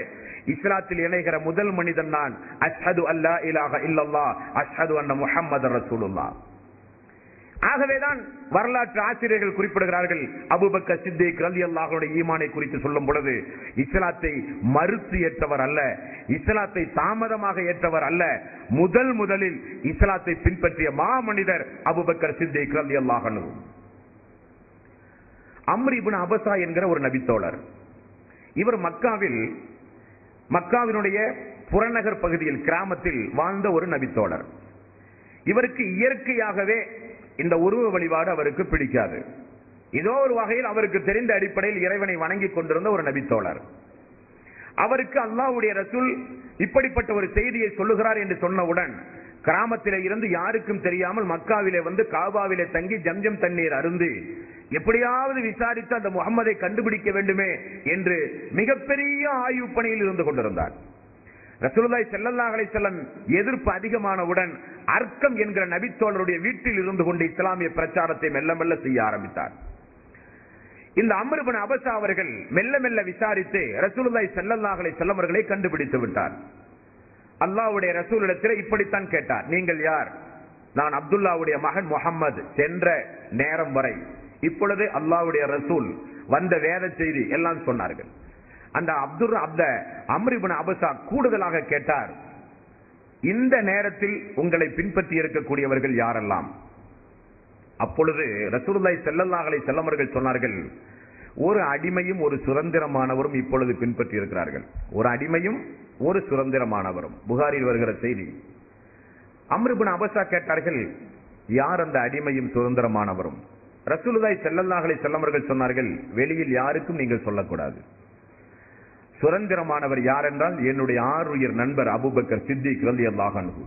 இஸ்லாத்தில் இணைகிற முதல் மனிதன் நான். அஷ்ஹது அல்லா இலாஹ இல்லல்லாஹ் அஷ்ஹது அன்ன முஹம்மதர் ரசூலுல்லாஹ். ஆகவேதான் வரலாற்று ஆசிரியர்கள் குறிப்பிடுகிறார்கள், அபூபக்கர் சித்திக் ரலியல்லாஹு அன்ஹு ஈமானை குறித்து சொல்லும் பொழுது இஸ்லாத்தை மறுத்து ஏற்றவர் அல்ல, இஸ்லாத்தை தாமதமாக ஏற்றவர் அல்ல, முதலில் இஸ்லாத்தை பின்பற்றிய மாமனிதர் அபூபக்கர் சித்திக் ரலியல்லாஹு அன்ஹு. அம்ர் இப்னு அபஸா என்கிற ஒரு நபித்தோழர். இவர் மக்காவினுடைய புறநகர் பகுதியில் கிராமத்தில் வாழ்ந்த ஒரு நபித்தோழர். இவருக்கு இயற்கையாகவே இந்த உருவ வழிபாடு அவருக்கு பிடிக்காது. ஏதோ ஒரு வகையில் அவருக்கு தெரிந்த அடிப்படையில் இறைவனை வணங்கி கொண்டிருந்த ஒரு நபித்தோழர். அவருக்கு அல்லாஹ்வுடைய ரசூல் இப்படிப்பட்ட ஒரு செய்தியை சொல்லுகிறார் என்று சொன்னவுடன் கிராமத்திலே இருந்து யாருக்கும் தெரியாமல் மக்காவிலே வந்து காபாவிலே தங்கி ஜம்ஜம் தண்ணீர் அருந்து எப்படியாவது விசாரித்து அந்த முஹம்மதை கண்டுபிடிக்க வேண்டுமே என்று மிகப்பெரிய ஆய்வு பணியில் இருந்து கொண்டிருந்தார். ரசூலுல்லாஹி ஸல்லல்லாஹு அலைஹி வஸல்லம் எதிர்ப்பு அதிகமானவுடன் அர்க்கம் என்கிற நபித்தோழருடைய வீட்டில் இருந்து கொண்டு இஸ்லாமிய பிரச்சாரத்தை மெல்ல மெல்ல செய்ய ஆரம்பித்தார். இந்த அம்ர் இப்னு அபஸா அவர்கள் மெல்ல மெல்ல விசாரித்து ரசூலுல்லாஹி ஸல்லல்லாஹு அலைஹி வஸல்லம் அவர்களை கண்டுபிடித்து விட்டார். அல்லாஹ்வுடைய ரசூலிடத்தில் இப்படித்தான் கேட்டார், நீங்கள் யார்? நான் அப்துல்லாவுடைய மகன் முஹம்மது சென்ற நேரம் வரை. இப்பொழுது அல்லாஹ்வுடைய ரசூல் வந்த வேத செய்தி எல்லாம் சொன்னார்கள். அந்த அம்ர் இப்னு அபஸா கூடுதலாக கேட்டார், இந்த நேரத்தில் உங்களை பின்பற்றி இருக்கக்கூடியவர்கள் யாரெல்லாம்? அப்பொழுது ரசூலுல்லாஹி ஸல்லல்லாஹு அலைஹி வஸல்லம் அவர்கள் சொன்னார்கள், ஒரு அடிமையும் ஒரு சுதந்திரமானவரும் இப்பொழுது பின்பற்றி இருக்கிறார்கள். ஒரு அடிமையும் ஒரு சுதந்திரமானவரும். புகாரில் வருகிற செய்தி. அம்ர் இப்னு அபஸா கேட்டார்கள், யார் அந்த அடிமையும் சுதந்திரமானவரும்? ரசூலுல்லாஹி ஸல்லல்லாஹு அலைஹி வஸல்லம் அவர்கள் சொன்னார்கள், வெளியில் யாருக்கும் நீங்கள் சொல்லக்கூடாது. சுதந்திரமானவர் யார் என்றால் என்னுடைய ஆருயிர் நண்பர் அபூபக்கர் சித்திக் ரலியல்லாஹு அன்ஹு.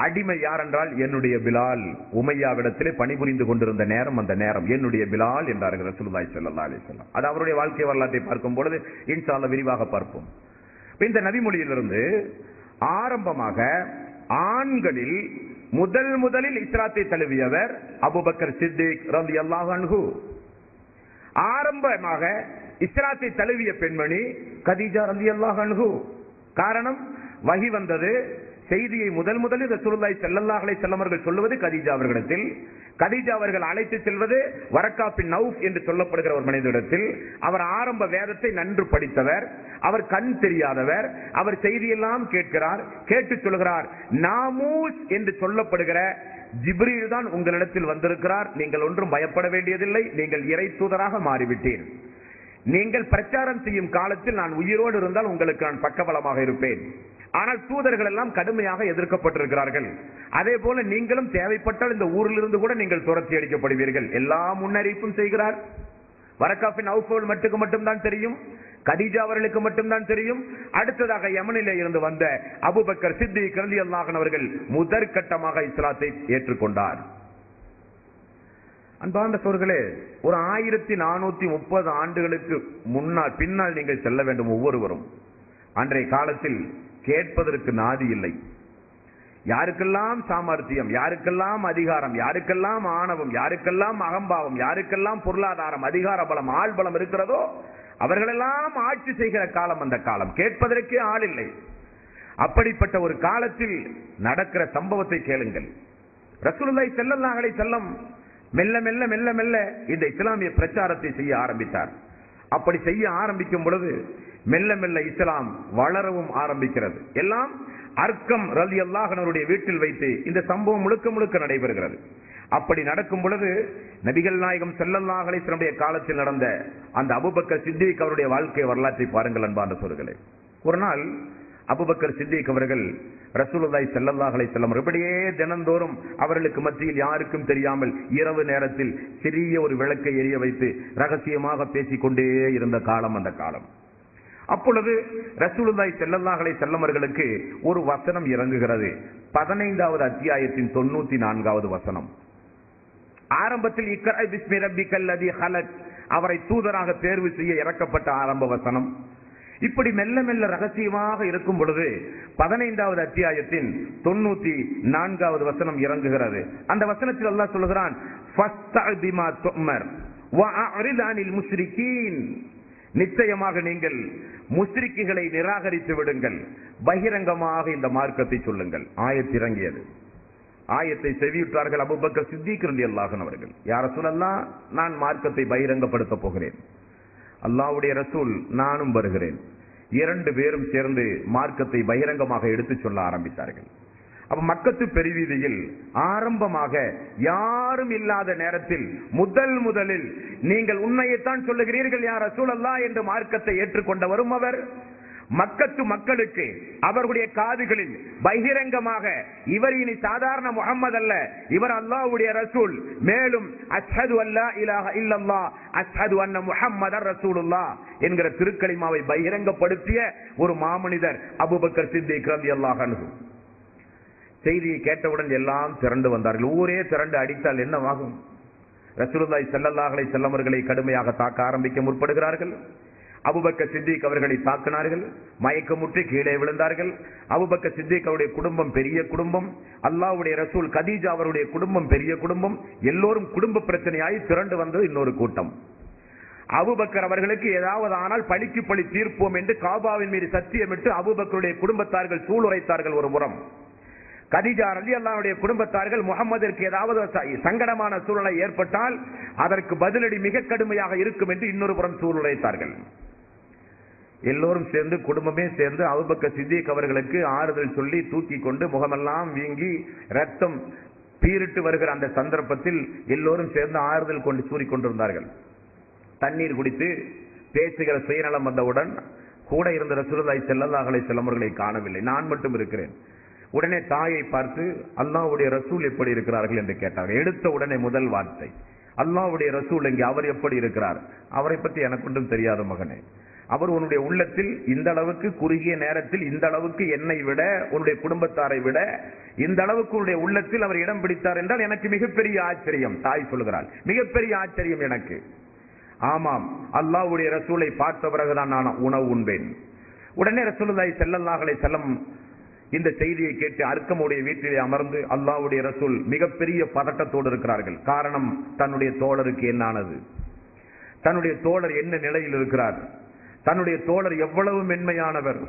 அடிமை யார் என்றால் என்னுடைய பிலால், உமையாவிடத்திலே பணிபுரிந்து கொண்டிருந்த நேரம், அந்த நேரம் என்னுடைய பிலால் என்றார்கள் ரசூலுல்லாஹி ஸல்லல்லாஹு அலைஹி வஸல்லம். அது அவருடைய வாழ்க்கை வரலாற்றை பார்க்கும் பொழுது இன்ஷா அல்லாஹ் விரிவாக பார்ப்போம். இந்த நபிமொழியிலிருந்து ஆரம்பமாக ஆண்களில் முதலில் இஸ்லாத்தை தழுவியவர் அபூபக்கர் சித்திக் ரலியல்லாஹு அன்ஹு. ஆரம்பமாக இஸ்லாத்தை தழுவிய பெண்மணி கதீஜா ரலியல்லாஹு அன்ஹு. காரணம், வஹி வந்தது, செய்தியை முதலில் ரசூலுல்லாஹி ஸல்லல்லாஹு அலைஹி வஸல்லம் அவர்கள் சொல்லுவது கதீஜா அவர்களிடத்தில். கதீஜா அவர்கள் அழைத்து செல்வது வரக்கா பின் நௌஃப் என்று சொல்லப்படுகிற ஒரு மனிதரிடத்தில். அவர் ஆரம்ப வேதத்தை நன்கு படித்தவர், அவர் கண் தெரியாதவர், அவர் செய்தியெல்லாம் கேட்கிறார், கேட்டு சொல்கிறார், நாமூஸ் என்று சொல்லப்படுகிற ஜிப்ரீல் தான் உங்களிடத்தில் வந்திருக்கிறார், நீங்கள் ஒன்றும் பயப்பட வேண்டியதில்லை, நீங்கள் இறை தூதராக மாறிவிட்டீர். நீங்கள் பிரச்சாரம் செய்யும் காலத்தில் நான் உயிரோடு இருந்தால் உங்களுக்கு நான் பக்கபலமாக இருப்பேன். ஆனால் தூதர்கள் எல்லாம் கடுமையாக எதிர்க்கப்பட்டிருக்கிறார்கள். அதே போல நீங்களும் தேவைப்பட்டால் இந்த ஊரில் இருந்து கூட நீங்கள் துரத்தி அடிக்கப்படுவீர்கள். எல்லா முன்னறிவிப்பும் செய்கிறார். வரக்கா பின் நௌஃப் மட்டும்தான் தெரியும், கதீஜா அவர்களுக்கு மட்டும்தான் தெரியும். அடுத்ததாக யமனிலே இருந்து வந்த அபூபக்கர் சித்திக் ரலியல்லாஹு அன்ஹு அவர்கள் முதற்கட்டமாக இஸ்லாத்தை ஏற்றுக்கொண்டார். அன்பார்ந்த சகோதரர்களே, ஒரு 1430 ஆண்டுகளுக்கு பின்னால் நீங்கள் செல்ல வேண்டும். ஒவ்வொருவரும் அன்றைய காலத்தில் கேட்பதற்கு நாதி இல்லை. யாருக்கெல்லாம் சாமர்த்தியம், யாருக்கெல்லாம் அதிகாரம், யாருக்கெல்லாம் ஆணவம், யாருக்கெல்லாம் அகம்பாவம், யாருக்கெல்லாம் பொருளாதாரம், அதிகார பலம், ஆள் பலம் இருக்கிறதோ அவர்களெல்லாம் ஆட்சி செய்கிற காலம் அந்த காலம். கேட்பதற்கே ஆள் இல்லை. அப்படிப்பட்ட ஒரு காலத்தில் நடக்கிற சம்பவத்தை கேளுங்கள். ரசூலுல்லாஹி ஸல்லல்லாஹு அலைஹி வஸல்லம் மெல்ல மெல்ல மெல்ல மெல்ல இந்த இஸ்லாமிய பிரச்சாரத்தை செய்ய ஆரம்பித்தார். அப்படி செய்ய ஆரம்பிக்கும் பொழுது மெல்ல மெல்ல இஸ்லாம் வளரவும் ஆரம்பிக்கிறது. எல்லாம் அர்க்கம் ரலியல்லாஹு அன்ஹுடைய வீட்டில் வைத்து இந்த சம்பவம் முழுக்க நடைபெறுகிறது. அப்படி நடக்கும் பொழுது நபிகள் நாயகம் ஸல்லல்லாஹு அலைஹி வஸல்லம் காலத்தில் நடந்த அந்த அபூபக்கர் சித்திக் அவருடைய வாழ்க்கை வரலாற்றை பாருங்கள் அன்பார்ந்த சகோதரர்களே. ஒரு நாள் அபூபக்கர் சித்திக் அவர்கள் ரசூலுல்லாஹி ஸல்லல்லாஹு அலைஹி வஸல்லம் இப்படியே தினந்தோறும் அவர்களுக்கு மத்தியில் யாருக்கும் தெரியாமல் இரவு நேரத்தில் சிறிய ஒரு விளக்கை எரிய வைத்து ரகசியமாக பேசிக்கொண்டே இருந்த காலம் அந்த காலம். அப்பொழுது ரசூலுல்லாஹி ஸல்லல்லாஹு அலைஹி வஸல்லம் அவர்களுக்கு ஒரு வசனம் இறங்குகிறது. 15வது அத்தியாயத்தின் 94வது வசனம். ஆரம்பத்தில் இக்ரா பிஸ்மி ரப்பிக்கல் லதீ ஹலக், அவரை தூதராக தேர்வு செய்ய இறக்கப்பட்ட ஆரம்ப வசனம். இப்படி மெல்ல மெல்ல ரகசியமாக இருக்கும் பொழுது 15வது அத்தியாயத்தின் 94வது வசனம் இறங்குகிறது. அந்த வசனத்தில் அல்லாஹ் சொல்கிறான், ஃபஸ்தஅ பிமா துமர் வஅரித் அனில் முஷ்ரிகீன், நிச்சயமாக நீங்கள் முஷ்ரிக்குகளை நிராகரித்து விடுங்கள், பகிரங்கமாக இந்த மார்க்கத்தை சொல்லுங்கள். ஆயத் இறங்கியது. ஆயத்தை செவியுற்றார்கள் அபூபக்கர் சித்திக் ரலியல்லாஹு அன்ஹு அவர்கள். யா ரசூலல்லாஹ், நான் மார்க்கத்தை பகிரங்கப்படுத்த போகிறேன். அல்லாஹ்வுடைய ரசூல், நானும் வருகிறேன். 2 பேரும் சேர்ந்து மார்க்கத்தை பகிரங்கமாக எடுத்து சொல்ல ஆரம்பித்தார்கள். அப்ப மக்கத்து பெருவீதியில் ஆரம்பமாக யாரும் இல்லாத நேரத்தில் முதலில் நீங்கள் உண்மையைத்தான் சொல்லுகிறீர்கள் யா ரசூலல்லாஹ் என்று மார்க்கத்தை ஏற்றுக்கொண்டவரும் அவர். மக்கத்து மக்களுக்கு அவர்களுடைய காதுகளில் பகிரங்கமாக இவர் இனி சாதாரண முஹம்மது அல்ல, இவர் அல்லாஹ்வுடைய ரசூல், மேலும் அஷ்ஹது அல்லா இலாஹ இல்லல்லாஹ் அஷ்ஹது அன்ன முஹம்மதர் ரசூலுல்லாஹ் என்கிற திருக்கலிமாவை பகிரங்கப்படுத்திய ஒரு மாமனிதர் அபூபக்கர் சித்திக் ரலியல்லாஹு அன்ஹு. செய்தியை கேட்டவுடன் எல்லாம் திரண்டு வந்தார்கள். ஊரே திரண்டு அடித்தால் என்னவாகும்? ரசூலுல்லாஹி ஸல்லல்லாஹு அலைஹி வஸல்லம் அவர்களை கடுமையாக தாக்க ஆரம்பிக்க முற்படுகிறார்கள். அபூபக்கர் சித்திக் அவர்களை தாக்கினார்கள், மயக்கமுற்றி கீழே விழுந்தார்கள். அபூபக்கர் சித்திக் அவருடைய குடும்பம் பெரிய குடும்பம், அல்லாஹ்வுடைய ரசூல் கதீஜா அவருடைய குடும்பம் பெரிய குடும்பம், எல்லோரும் குடும்ப பிரச்சனையாய் திரண்டு வந்தது இன்னொரு கூட்டம். அபூபக்கர் அவர்களுக்கு ஏதாவது ஆனால் பழிக்கு பழி தீர்ப்போம் என்று காபாவின் மீது சத்தியமிட்டு அபூபக்கருடைய குடும்பத்தார்கள் சூளுரைத்தார்கள் ஒரு புறம். கதீஜா ரலியல்லாஹுடைய குடும்பத்தார்கள் முகமதிற்கு ஏதாவது சங்கடமான சூழ்நிலை ஏற்பட்டால் அதற்கு பதிலடி மிக கடுமையாக இருக்கும் என்று இன்னொரு புறம் சூளுரைத்தார்கள். எல்லோரும் சேர்ந்து குடும்பமே சேர்ந்து அபூபக்கர் சித்திக் அவர்களுக்கு ஆறுதல் சொல்லி தூக்கி கொண்டு முகமெல்லாம் வீங்கி ரத்தம் பீரிட்டு வருகிற அந்த சந்தர்ப்பத்தில் எல்லோரும் சேர்ந்து ஆறுதல் கொண்டு கூறிக்கொண்டிருந்தார்கள். தண்ணீர் குடித்து பேசுகிற சுயநலம் வந்தவுடன் கூட இருந்த ரசூலுல்லாஹி ஸல்லல்லாஹு அலைஹி வஸல்லம் அவர்களை காணவில்லை, நான் மட்டும் இருக்கிறேன். உடனே தாயை பார்த்து அல்லாஹ்வுடைய ரசூல் எப்படி இருக்கிறார்கள் என்று கேட்டார்கள். எடுத்த உடனே முதல் வார்த்தை, அல்லாஹ்வுடைய ரசூல் எங்கே, அவர் எப்படி இருக்கிறார்? அவரை பற்றி எனக்கு ஒன்றும் தெரியாத மகனே, அவர் உன்னுடைய உள்ளத்தில் இந்த அளவுக்கு குறுகிய நேரத்தில் இந்த அளவுக்கு என்னை விட உன்னுடைய குடும்பத்தாரை விட இந்த அளவுக்கு உன்னுடைய உள்ளத்தில் அவர் இடம் பிடித்தார் என்றால் எனக்கு மிகப்பெரிய ஆச்சரியம். தாய் சொல்கிறாள், மிகப்பெரிய ஆச்சரியம் எனக்கு. ஆமாம், அல்லாஹ்வுடைய ரசூலை பார்த்த பிறகுதான் நான் உணவு உண்பேன். உடனே ரசூலுல்லாஹி ஸல்லல்லாஹு அலைஹி வஸல்லம் இந்த செய்தியை கேட்டு அர்க்கமுடைய வீட்டிலே அமர்ந்து அல்லாஹ்வுடைய ரசூல் மிகப்பெரிய பதட்டத்தோடு இருக்கிறார்கள். காரணம், தன்னுடைய தோழருக்கு என்னானது, தன்னுடைய தோழர் என்ன நிலையில் இருக்கிறார், தன்னுடைய தோழர் எவ்வளவு மென்மையானவர்,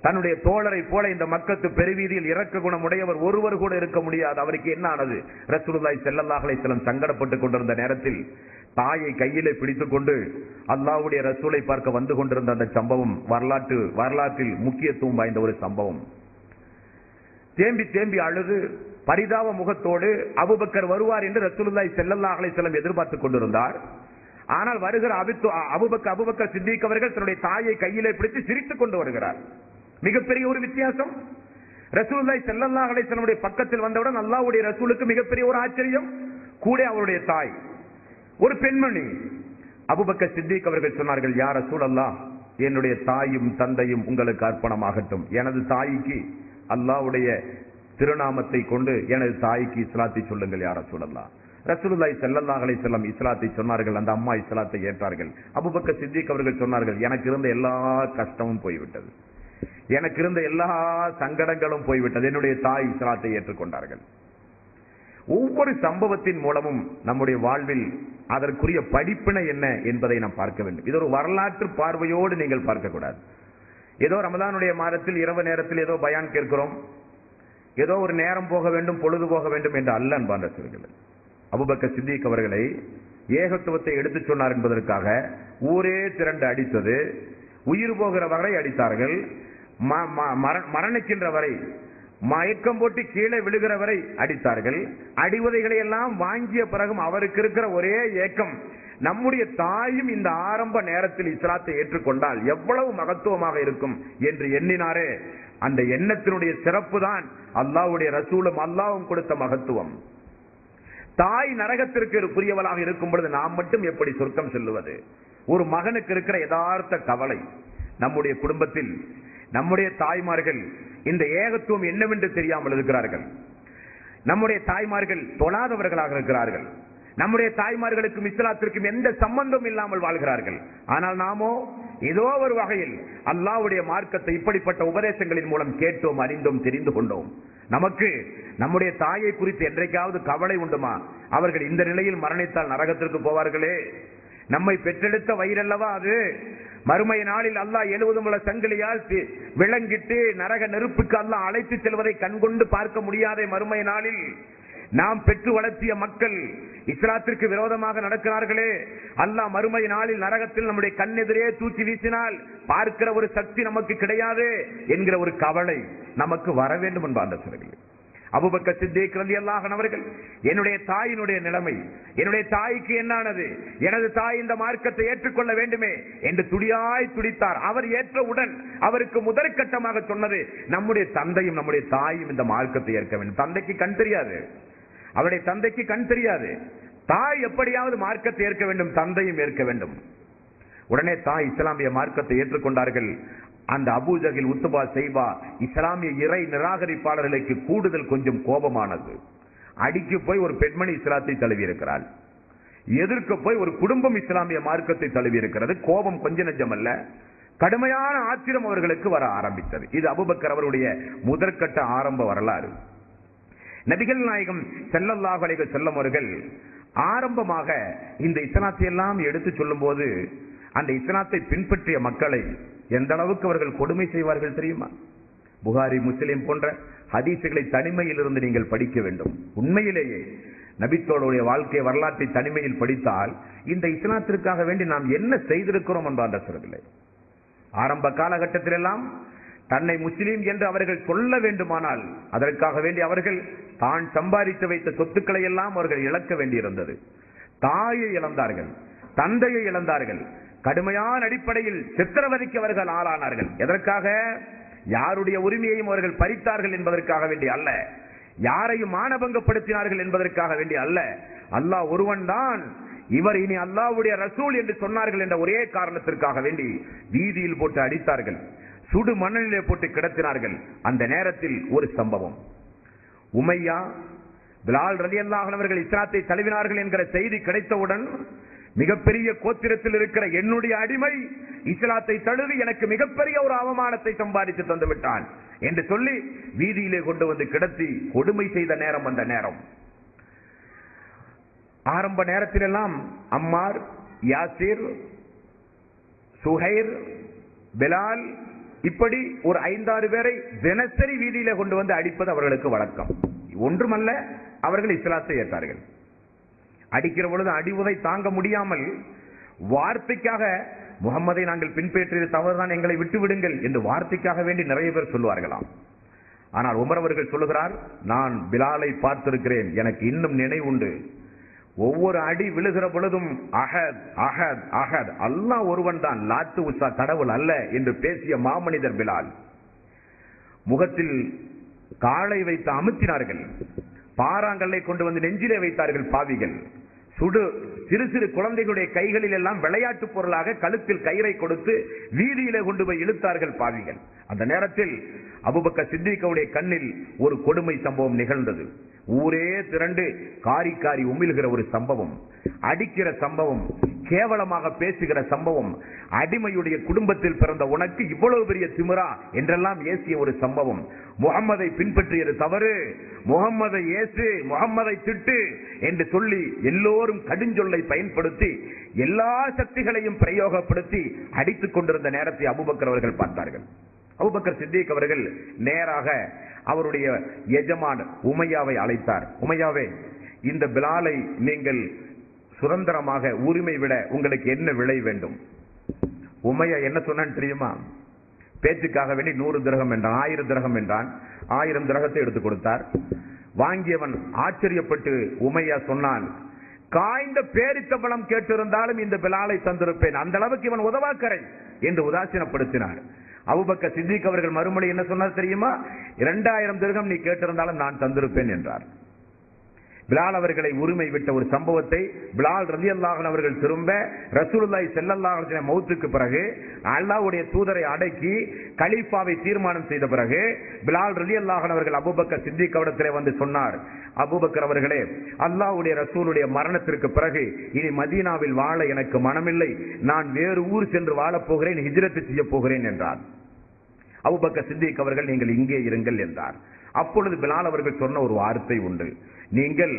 தன்னுடைய தோழரை போல இந்த மக்கத்து பெருவீதியில் இரக்க குணம் உடையவர் ஒருவர் கூட இருக்க முடியாது, அவருக்கு என்ன ஆனது? ரசூலுல்லாஹி ஸல்லல்லாஹு அலைஹி வஸல்லம் சங்கடப்பட்டுக் கொண்டிருந்த நேரத்தில் தாயை கையிலே பிடித்துக் கொண்டு அல்லாஹ்வுடைய ரசூலை பார்க்க வந்து கொண்டிருந்த அந்த சம்பவம் வரலாற்றில் முக்கியத்துவம் வாய்ந்த ஒரு சம்பவம். தேம்பி தேம்பி அழுது பரிதாப முகத்தோடு அபூபக்கர் வருவார் என்று ரசூலுல்லாஹி ஸல்லல்லாஹு அலைஹி வஸல்லம் எதிர்பார்த்துக் கொண்டிருந்தார். ஆனால் வருகிற அபூபக்கர் சித்திக் அவர்கள் தன்னுடைய தாயை கையிலே பிடித்து சிரித்துக் கொண்டு வருகிறார். மிகப்பெரிய ஒரு வித்தியாசம். ரசூலுல்லாஹி ஸல்லல்லாஹு அலைஹி வஸல்லம் பக்கத்தில் வந்தவுடன் அல்லாஹ்வுடைய ரசூலுக்கு மிகப்பெரிய ஒரு ஆச்சரியம். கூட அவருடைய தாய் ஒரு பெண்மணி. அபூபக்கர் சித்திக் அவர்கள் சொன்னார்கள், யா ரசூலல்லாஹ், என்னுடைய தாயும் தந்தையும் உங்களுக்கு அர்ப்பணமாகட்டும். எனது தாய்க்கு அல்லாஹ்வுடைய திருநாமத்தை கொண்டு எனது தாய்க்கு இஸ்லாத்தை சொல்லுங்கள் யா ரசூலல்லாஹ். ரசூலுல்லாஹி ஸல்லல்லாஹு அலைஹி வஸல்லம் இஸ்லாத்தை சொன்னார்கள். அந்த அம்மா இஸ்லாத்தை ஏற்றார்கள். அபூபக்கர் சித்திக் அவர்கள் சொன்னார்கள், எனக்கு இருந்த எல்லா கஷ்டமும் போய்விட்டது, எனக்கு இருந்த எல்லா சங்கடங்களும் போய்விட்டது, என்னுடைய தாய் இஸ்லாத்தை ஏற்றுக்கொண்டார்கள். ஒவ்வொரு சம்பவத்தின் மூலமும் நம்முடைய வாழ்வில் அதற்குரிய படிப்பினை என்ன என்பதை நாம் பார்க்க வேண்டும். இது ஒரு வரலாற்று பார்வையோடு நீங்கள் பார்க்கக்கூடாது. ஏதோ ரமதானுடைய மாதத்தில் இரவு நேரத்தில் ஏதோ பயான் கேட்கிறோம், ஏதோ ஒரு நேரம் போக வேண்டும், பொழுது போக வேண்டும் என்று அல்ல அன்பான சொல்கிறது. அபூபக்கர் சித்திக் அவர்களை ஏகத்துவத்தை எடுத்துச் சொன்னார் என்பதற்காக ஊரே திரண்டு அடித்தது, உயிர் போகிற வரை அடித்தார்கள், மரணிக்கின்ற வரை, மயக்கம் போட்டு கீழே விழுகிற வரை அடித்தார்கள். அடிவதைகளை எல்லாம் வாங்கிய பிறகும் அவருக்கு இருக்கிற ஒரே ஏக்கம், நம்முடைய தாயும் இந்த ஆரம்ப நேரத்தில் இஸ்லாத்தை ஏற்றுக்கொண்டால் எவ்வளவு மகத்துவமாக இருக்கும் என்று எண்ணினாரே. அந்த எண்ணத்தினுடைய சிறப்பு தான் அல்லாஹ்வுடைய ரசூலும் அல்லாஹ்வும் கொடுத்த மகத்துவம். தாய் நரகத்திற்கு புரியவளாக இருக்கும் பொழுது நாம் மட்டும் எப்படி சொர்க்கம் செல்லுவது? ஒரு மகனுக்கு இருக்கிற யதார்த்த கவலை. நம்முடைய குடும்பத்தில் நம்முடைய தாய்மார்கள் இந்த ஏகத்துவம் என்னவென்று தெரியாமல் இருக்கிறார்கள். நம்முடைய தாய்மார்கள் தொழாதவர்களாக இருக்கிறார்கள். நம்முடைய தாய்மார்களுக்கும் இஸ்லாத்திற்கும் எந்த சம்பந்தம் இல்லாமல் வாழ்கிறார்கள். ஆனால் நாமோ ஏதோ ஒரு வகையில் அல்லாஹ்வுடைய மார்க்கத்தை இப்படிப்பட்ட உபதேசங்களின் மூலம் கேட்டோம், அறிந்தோம், தெரிந்து கொண்டோம். நமக்கு நம்முடைய தாயை குறித்து என்றைக்காவது கவலை உண்டுமா? அவர்கள் இந்த நிலையில் மரணித்தால் நரகத்திற்கு போவார்களே, நம்மை பெற்றெடுத்த வயிறல்லவா அது, மறுமை நாளில் அல்லாஹ் 70 முழ சங்கிலியால் விளங்கிட்டு நரக நெருப்புக்கு அல்லாஹ் அழைத்து செல்வதை கண்கொண்டு பார்க்க முடியாத மறுமை நாளில் நாம் பெற்று வளர்த்திய மக்கள் இஸ்லாத்திற்கு விரோதமாக நடக்கிறார்களே, அல்லாஹ் மறுமை நாளில் நரகத்தில் நம்முடைய கண்ணெதிரே தூக்கி வீசினால் பார்க்கிற ஒரு சக்தி நமக்கு கிடையாது என்கிற ஒரு கவலை நமக்கு வர வேண்டும் என்பார் சொல்கிறேன். அபூபக்கர் சித்திக் ரலியல்லாஹு அன்ஹு அவர்கள், என்னுடைய தாயினுடைய நிலைமை, என்னுடைய தாய்க்கு என்னானது, எனது தாய் இந்த மார்க்கத்தை ஏற்றுக்கொள்ள வேண்டுமே என்று துடியாய் துடித்தார். அவர் ஏற்றவுடன் அவருக்கு முதற்கட்டமாக சொன்னது, நம்முடைய தந்தையும் நம்முடைய தாயும் இந்த மார்க்கத்தை ஏற்க வேண்டும். தந்தைக்கு கண் தெரியாது, அவருடைய தந்தைக்கு கண் தெரியாது. தாய் எப்படியாவது மார்க்கத்தை ஏற்க வேண்டும், தந்தையும் ஏற்க வேண்டும். உடனே தாய் இஸ்லாமிய மார்க்கத்தை ஏற்றுக்கொண்டார்கள். அந்த அபூஜஹில், உத்பா, ஷைபா இஸ்லாமிய இறை நிராகரிப்பாளர்களுக்கு கூடுதல் கொஞ்சம் கோபமானது. அடிக்க போய் ஒரு பெண்மணி இஸ்லாத்தை தழுவி இருக்கிறாள், எதிர்க்க போய் ஒரு குடும்பம் இஸ்லாமிய மார்க்கத்தை தழுவி இருக்கிறது. கோபம் கொஞ்ச நெஞ்சம் அல்ல. கடுமையான ஆத்திரம் அவர்களுக்கு வர ஆரம்பித்தது. இது அபூபக்கர் அவருடைய முதற்கட்ட ஆரம்ப வரலாறு. நபிகள் நாயகம் ஸல்லல்லாஹு அலைஹி வஸல்லம் அவர்கள் ஆரம்பமாக இந்த இஸ்லாத்தை எல்லாம் எடுத்து சொல்லும் போது அந்த இஸ்லாத்தை பின்பற்றிய மக்களை எந்த அளவுக்கு அவர்கள் கொடுமை செய்வார்கள் தெரியுமா? புகாரி, முஸ்லிம் போன்ற ஹதீசுகளை தனிமையில் இருந்து நீங்கள் படிக்க வேண்டும். உண்மையிலேயே நபித்தோடைய வாழ்க்கை வரலாற்றை தனிமையில் படித்தால் இந்த இஸ்லாத்திற்காக வேண்டி நாம் என்ன செய்திருக்கிறோம் என்பார் சொல்லவில்லை. ஆரம்ப காலகட்டத்தில் எல்லாம் தன்னை முஸ்லீம் என்று அவர்கள் சொல்ல வேண்டுமானால் அதற்காக வேண்டி அவர்கள் தான் சம்பாதித்து வைத்த சொத்துக்களை எல்லாம் அவர்கள் இழக்க வேண்டியிருந்தது. தாயை இழந்தார்கள், தந்தையை இழந்தார்கள், கடுமையான அடிப்படையில் சித்திரவதைக்கு அவர்கள் ஆளானார்கள். எதற்காக? யாருடைய உரிமையையும் அவர்கள் பறித்தார்கள் என்பதற்காக வேண்டி அல்ல, யாரையும் மானபங்கப்படுத்தினார்கள் என்பதற்காக வேண்டி அல்ல, அல்லாஹ் ஒருவன் தான், இவர் இனி அல்லாஹ்வுடைய ரசூல் என்று சொன்னார்கள் என்ற ஒரே காரணத்திற்காக வேண்டி வீதியில் போட்டு அடித்தார்கள், சுடு மணலிலே போட்டு கிடத்தினார்கள். அந்த நேரத்தில் ஒரு சம்பவம், உமையா பிலால் ரலியல்லாஹு அன்ஹு அவர்கள் இஸ்லாத்தை தழுவினார்கள் என்கிற செய்தி கிடைத்தவுடன் மிகப்பெரிய கோத்திரத்தில் இருக்கிற என்னுடைய அடிமை இஸ்லாத்தை தழுவி எனக்கு மிகப்பெரிய ஒரு அவமானத்தை சம்பாதித்து தந்து விட்டான் என்று சொல்லி வீதியிலே கொண்டு வந்து கிடத்தி கொடுமை செய்த நேரம் அந்த நேரம். ஆரம்ப நேரத்தில் எல்லாம் அம்மார், யாசிர், சுஹைர், பிலால் இப்படி ஒரு 5-6 பேரை தினசரி வீதியிலே கொண்டு வந்து அடிப்பது அவர்களுக்கு வழக்கம். ஒன்றுமல்ல, அவர்கள் இஸ்லாத்தை ஏற்றார்கள். அடிக்கிற பொழுது அடிவுதை தாங்க முடியாமல் வார்த்தைக்காக முகம்மதை நாங்கள் பின்பற்றியது தவறுதான், எங்களை விட்டு விடுங்கள் என்று வார்த்தைக்காக வேண்டி நிறைய பேர் சொல்வார்களாம். ஆனால் உமர் அவர்கள் சொல்லுகிறார், நான் பிலாலை பார்த்திருக்கிறேன், எனக்கு இன்னும் நினைவுண்டு, ஒவ்வொரு அடி விழுகிற பொழுதும் அஹத் அஹத் அஹத், அல்லாஹ் ஒருவன் தான், லாத்து உஸா கடவுள் அல்ல என்று பேசிய மாமனிதர் பிலால். முகத்தில் காலை வைத்து அமுத்தினார்கள், பாறாங்கல்லை கொண்டு வந்து நெஞ்சிலே வைத்தார்கள் பாவிகள். சுடு சிறு சிறு குழந்தைகளுடைய கைகளில் எல்லாம் விளையாட்டு பொருளாக கழுத்தில் கயிறை கொடுத்து வீதியிலே கொண்டு போய் இழுத்தார்கள் பாவிகள். அந்த நேரத்தில் அபூபக்கர் சித்திக்குடைய கண்ணில் ஒரு கொடுமை சம்பவம் நிகழ்ந்தது. ஊரே திரண்டு காரி காரி உமிழ்கிற ஒரு சம்பவம், அடிக்கிற சம்பவம், கேவலமாக பேசுகிற சம்பவம், அடிமையுடைய குடும்பத்தில் பிறந்த உனக்கு இவ்வளவு பெரிய திமிரா என்றெல்லாம் ஏசிய ஒரு சம்பவம். முகம்மதை பின்பற்றியது தவறு, முகம்மதை ஏசு, முகம்மதை திட்டு என்று சொல்லி எல்லோரும் கடுஞ்சொல்லை பயன்படுத்தி எல்லா சக்திகளையும் பிரயோகப்படுத்தி அடித்துக் கொண்டிருந்த நேரத்தை அபூபக்கர் அவர்கள் பார்த்தார்கள். அபூபக்கர் சித்திக் அவர்கள் நேராக அவருடைய எஜமான் உமையாவை அழைத்தார். உமையாவே, இந்த பிலாலை நீங்கள் சுதந்திரமாக உரிமை விட உங்களுக்கு என்ன விலை வேண்டும்? உமையா என்ன சொன்னான் தெரியுமா? பேச்சுக்காக வேண்டி 100 திரகம் என்றான், 1000 திரகம் என்றான். 1000 திரகத்தை எடுத்துக் கொடுத்தார். வாங்கியவன் ஆச்சரியப்பட்டு உமையா சொன்னான், காய்ந்த பேரித்தம்பளம் கேட்டிருந்தாலும் இந்த பிலாலை தந்திருப்பேன், அந்த அளவுக்கு இவன் உதவாக்கரை என்று உதாசீனப்படுத்தினார். அபூபக்கர் சித்திக் அவர்கள் மறுமொழி என்ன சொன்னார் தெரியுமா? 2000 திரகம் நீ கேட்டிருந்தாலும் நான் தந்திருப்பேன் என்றார். பிலால் அவர்களை உரிமை விட்ட ஒரு சம்பவத்தை பிலால் ரலியல்லாஹு அன்ஹு அவர்கள் திரும்ப ரசூலுல்லாஹி ஸல்லல்லாஹு அலைஹி வஸல்லம் மௌத்துக்கு பிறகு அல்லாஹ்வுடைய தூதரை அடக்கி கலீஃபாவை தீர்மானம் செய்த பிறகு பிலால் ரலியல்லாஹு அன்ஹு அவர்கள் அபூபக்கர் சித்திக் அவரிடத்திலே வந்து சொன்னார், அபூபக்கர் அவர்களே, அல்லாஹ்வுடைய ரசூலுடைய மரணத்திற்கு பிறகு இனி மதீனாவில் வாழ எனக்கு மனமில்லை, நான் வேறு ஊர் சென்று வாழப் போகிறேன், ஹிஜ்ரத் செய்ய போகிறேன் என்றார். அபூபக்கர் சித்திக் அவர்கள் நீங்கள் இங்கே இருங்கள் என்றார். அப்பொழுது பிலால் அவர்கள் சொன்ன ஒரு வார்த்தை உண்டு, நீங்கள்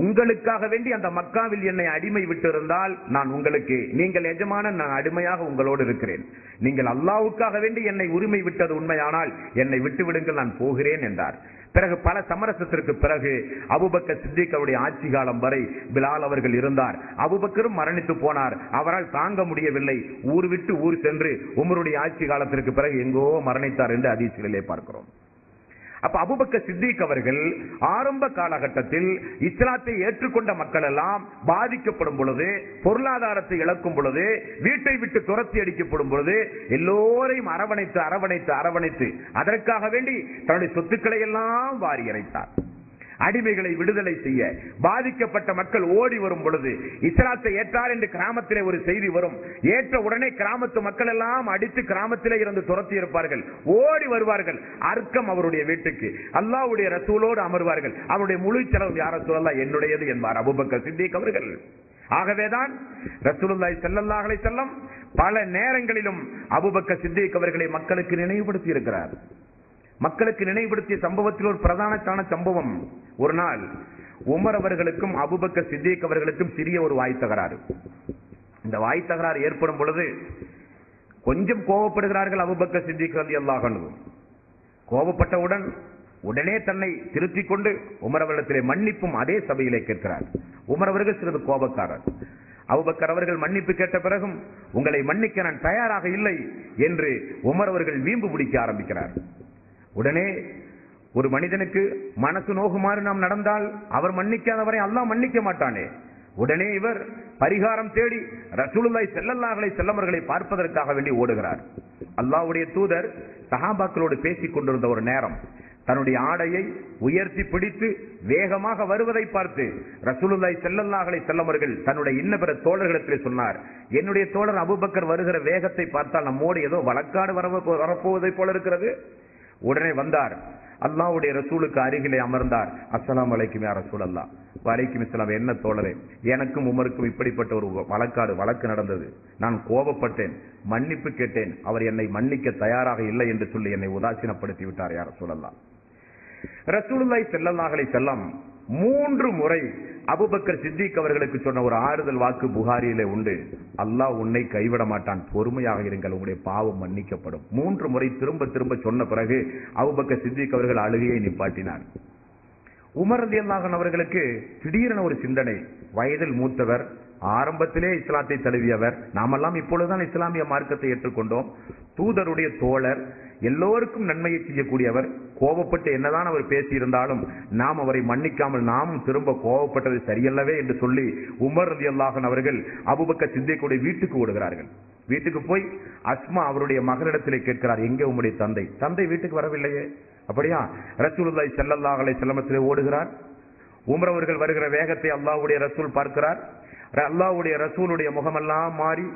உங்களுக்காக வேண்டி அந்த மக்காவில் என்னை அடிமை விட்டு இருந்தால் நான் உங்களுக்கு, நீங்கள் எஜமான, நான் அடிமையாக உங்களோடு இருக்கிறேன். நீங்கள் அல்லாஹ்வுக்காக வேண்டி என்னை உரிமை விட்டது உண்மையானால் என்னை விட்டு விடுங்கள், நான் போகிறேன் என்றார். பிறகு பல சமரசத்திற்கு பிறகு அபூபக்கர் சித்திக் அவருடைய ஆட்சி காலம் வரை பிலால் அவர்கள் இருந்தார். அபூபக்கரும் மரணித்து போனார். அவரால் தாங்க முடியவில்லை, ஊர் விட்டு ஊர் சென்று உமருடைய ஆட்சி காலத்திற்கு பிறகு எங்கோ மரணித்தார் என்று ஹதீஸ்களிலே பார்க்கிறோம். அப்ப அபூபக்கர் சித்திக் அவர்கள் ஆரம்ப காலகட்டத்தில் இஸ்லாத்தை ஏற்றுக்கொண்ட மக்கள் எல்லாம் பாதிக்கப்படும் பொழுது, பொருளாதாரத்தை இழக்கும் பொழுது, வீட்டை விட்டு துரத்தி அடிக்கப்படும் பொழுது எல்லோரையும் அரவணைத்து அரவணைத்து அரவணைத்து அதற்காக வேண்டி தன்னுடைய சொத்துக்களை எல்லாம் வாரி இறைத்தார். அடிமைகளை விடுதலை செய்ய பாதிக்கப்பட்ட மக்கள் ஓடி வரும் பொழுது இஸ்லாத்தை ஏற்றார் என்று கிராமத்திலே ஒரு செய்தி வரும். ஏற்ற உடனே கிராமத்து மக்கள் எல்லாம் அடித்து கிராமத்திலே இருந்து துரத்தி இருப்பார்கள், ஓடி வருவார்கள் அர்க்கம் அவருடைய வீட்டுக்கு, அல்லாஹ்வுடைய ரசூலோடு அமர்வார்கள். அவருடைய முழு செலவு யார சொல்லலாம், என்னுடையது என்பார் அபூபக்கர் சித்திக் அவர்கள். ஆகவேதான் ரசூலுல்லாஹி ஸல்லல்லாஹு அலைஹி வஸல்லம் பல நேரங்களிலும் அபூபக்கர் சித்திக் அவர்களை மக்களுக்கு நினைவுபடுத்தி இருக்கிறார். மக்களுக்கு நினைவுபடுத்திய சம்பவத்தில் ஒரு பிரதான சம்பவம், ஒரு நாள் உமர் அவர்களுக்கும் அபூபக்கர் சித்திக் அவர்களுக்கும் சிறிய ஒரு வாய் தகராறு. இந்த வாய் தகராறு ஏற்படும் பொழுது கொஞ்சம் கோபப்படுகிறார்கள் அபூபக்கர் சித்திக் ரலியல்லாஹு அன்ஹு. கோபப்பட்டவுடன் உடனே தன்னை திருத்திக் கொண்டு உமர் அவர்களிடத்திலே மன்னிப்பும் அதே சபையிலே கேட்கிறார். உமர் அவர்கள் சிறிது கோபக்காரர். அபூபக்கர் அவர்கள் மன்னிப்பு கேட்ட பிறகும் உங்களை மன்னிக்க நான் தயாராக இல்லை என்று உமர் அவர்கள் வீம்பு பிடிக்க ஆரம்பிக்கிறார். உடனே ஒரு மனிதனுக்கு மனசு நோகுமாறு நாம் நடந்தால் அவர் மன்னிக்காதவரை அல்லாஹ் மன்னிக்க மாட்டானே. உடனே இவர் பரிகாரம் தேடி ரசூலுல்லாஹி ஸல்லல்லாஹு அலைஹி வஸல்லம் அவர்களை பார்ப்பதற்காக வேண்டி ஓடுகிறார். அல்லாஹ்வுடைய தூதர் சஹாபாக்களோடு பேசிக் கொண்டிருந்த ஒரு நேரம் தன்னுடைய ஆடையை உயர்த்தி பிடித்து வேகமாக வருவதை பார்த்து ரசூலுல்லாஹி ஸல்லல்லாஹு அலைஹி வஸல்லம் அவர்கள் தன்னுடைய இன்னபிற தோழர்களிடத்தில் சொன்னார், என்னுடைய தோழர் அபூபக்கர் வருகிற வேகத்தை பார்த்தால் நம்மோடு ஏதோ வழக்காடு வரப்போவதை போல இருக்கிறது. உடனே வந்தார், அல்லாஹ்வுடைய ரசூலுக்கு அருகிலே அமர்ந்தார். அஸ்ஸலாமு அலைக்கும் யா ரசூலல்லாஹ். வலைக்கும் இஸ்லாம். என்ன தோழரே, எனக்கும் உமருக்கும் இப்படிப்பட்ட ஒரு வழக்கு நடந்தது. நான் கோபப்பட்டேன், மன்னிப்பு கேட்டேன், அவர் என்னை மன்னிக்க தயாராக இல்லை என்று சொல்லி என்னை உதாசீனப்படுத்தி விட்டார் யா ரசூலல்லாஹ். ரசூலுல்லாஹி ஸல்லல்லாஹு அலைஹி வஸல்லம் 3 முறை அபூபக்கர் சித்திக் அவர்களுக்கு சொன்ன ஒரு ஆறுதல் வாக்கு புகாரியிலே உண்டு. அல்லாஹ் உன்னை கைவிட மாட்டான், பொறுமையாக இருங்கள், உங்களுடைய பாவம் மன்னிக்கப்படும். 3 முறை திரும்ப திரும்ப சொன்ன பிறகு அபூபக்கர் சித்திக் அவர்கள் அழுகையை நிப்பாட்டினார். உமர் ரலியல்லாஹு அன்ஹு அவர்களுக்கு திடீரென ஒரு சிந்தனை. வயதில் மூத்தவர், ஆரம்பத்திலே இஸ்லாத்தை தழுவியவர், நாமெல்லாம் இப்பொழுதுதான் இஸ்லாமிய மார்க்கத்தை ஏற்றுக்கொண்டோம், தூதருடைய தோழர், எல்லோருக்கும் நன்மையை செய்யக்கூடியவர், கோபப்பட்டு என்னதான் அவர் பேசியிருந்தாலும் நாம் அவரை மன்னிக்காமல் நாமும் திரும்ப கோபப்பட்டது சரியல்லவே என்று சொல்லி உமர் ரலியல்லாஹு அன்ஹு அவர்கள் அபூபக்கர் சித்திக்குடைய வீட்டுக்கு ஓடுகிறார்கள். வீட்டுக்கு போய் அஸ்மா அவருடைய மகளிடத்திலே கேட்கிறார், எங்கே உம்முடைய தந்தை? தந்தை வீட்டுக்கு வரவில்லையே. அப்படியா? ரசூலுல்லாஹி ஸல்லல்லாஹு அலைஹி வஸல்லம் ஓடுகிறார். உமர் அவர்கள் வருகிற வேகத்தை அல்லாஹ்வுடைய ரசூல் பார்க்கிறார். அல்லாஹ்வுடைய ரசூலுடைய முகமெல்லாம் மாறி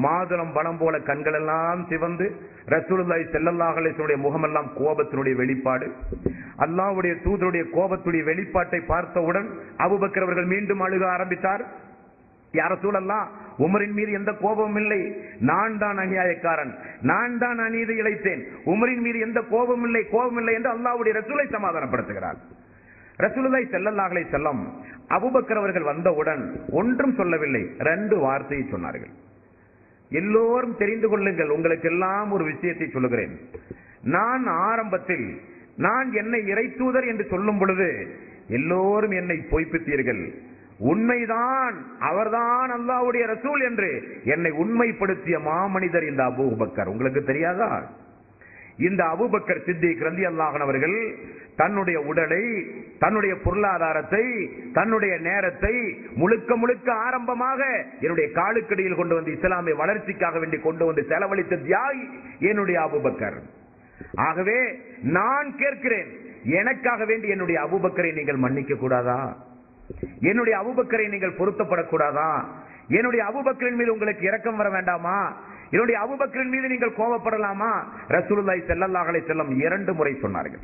மாதுளம் பணம் போல கண்கள் எல்லாம் சிவந்து ரசூலுல்லாஹி ஸல்லல்லாஹு அலைஹி வஸல்லம் முகமெல்லாம் கோபத்தினுடைய வெளிப்பாடு. அல்லாஹ்வுடைய தூதருடைய கோபத்துடைய வெளிப்பாட்டை பார்த்தவுடன் அபூபக்கர் அவர்கள் மீண்டும் அழுக ஆரம்பித்தார். யா ரசூலல்லாஹ், உமரின் மீது எந்த கோபமும் இல்லை, நான் தான் அநியாயக்காரன், நான் தான் அநீதி இழைத்தேன், உமரின் மீது எந்த கோபமும் இல்லை என்று அல்லாஹ்வுடைய ரசூலை சமாதானப்படுத்துகிறார். ரசூலுல்லாஹி ஸல்லல்லாஹு அலைஹி வஸல்லம் அபூபக்கர் அவர்கள் வந்தவுடன் ஒன்றும் சொல்லவில்லை, 2 வார்த்தையை சொன்னார்கள். எல்லோரும் தெரிந்து கொள்ளுங்கள், உங்களுக்கு எல்லாம் ஒரு விஷயத்தை சொல்லுகிறேன். நான் ஆரம்பத்தில் நான் என்னை இறைத்தூதர் என்று சொல்லும் பொழுது எல்லோரும் என்னை பொய்ப்பித்தீர்கள். உண்மைதான், அவர்தான் அல்லாஹ்வுடைய ரசூல் என்று என்னை உண்மைப்படுத்திய மாமனிதர் இந்த அபூபக்கர். உங்களுக்கு தெரியாதா? இந்த அபூபக்கர் சித்திக் ரலியல்லாஹு அன்ஹு அவர்கள் தன்னுடைய உடலை, தன்னுடைய பொருளாதாரத்தை, தன்னுடைய நேரத்தை முழுக்க ஆரம்பமாக என்னுடைய காலுக்கடியில் கொண்டு வந்து இஸ்லாமிய வளர்ச்சிக்காக வேண்டி கொண்டு வந்து செலவழித்த தியாகி என்னுடைய அபூபக்கர். ஆகவே நான் கேட்கிறேன், எனக்காக வேண்டி என்னுடைய அபூபக்கரை நீங்கள் மன்னிக்க கூடாதா? என்னுடைய அபூபக்கரை நீங்கள் பொருத்தப்படக்கூடாதா? என்னுடைய அபூபக்கரின் மீது உங்களுக்கு இரக்கம் வர வேண்டாமா? என்னுடைய அபூபக்கரின் மீது நீங்கள் கோபப்படலாமா? ரசூலுல்லாஹி ஸல்லல்லாஹு அலைஹி வஸல்லம் 2 முறை சொன்னார்கள்.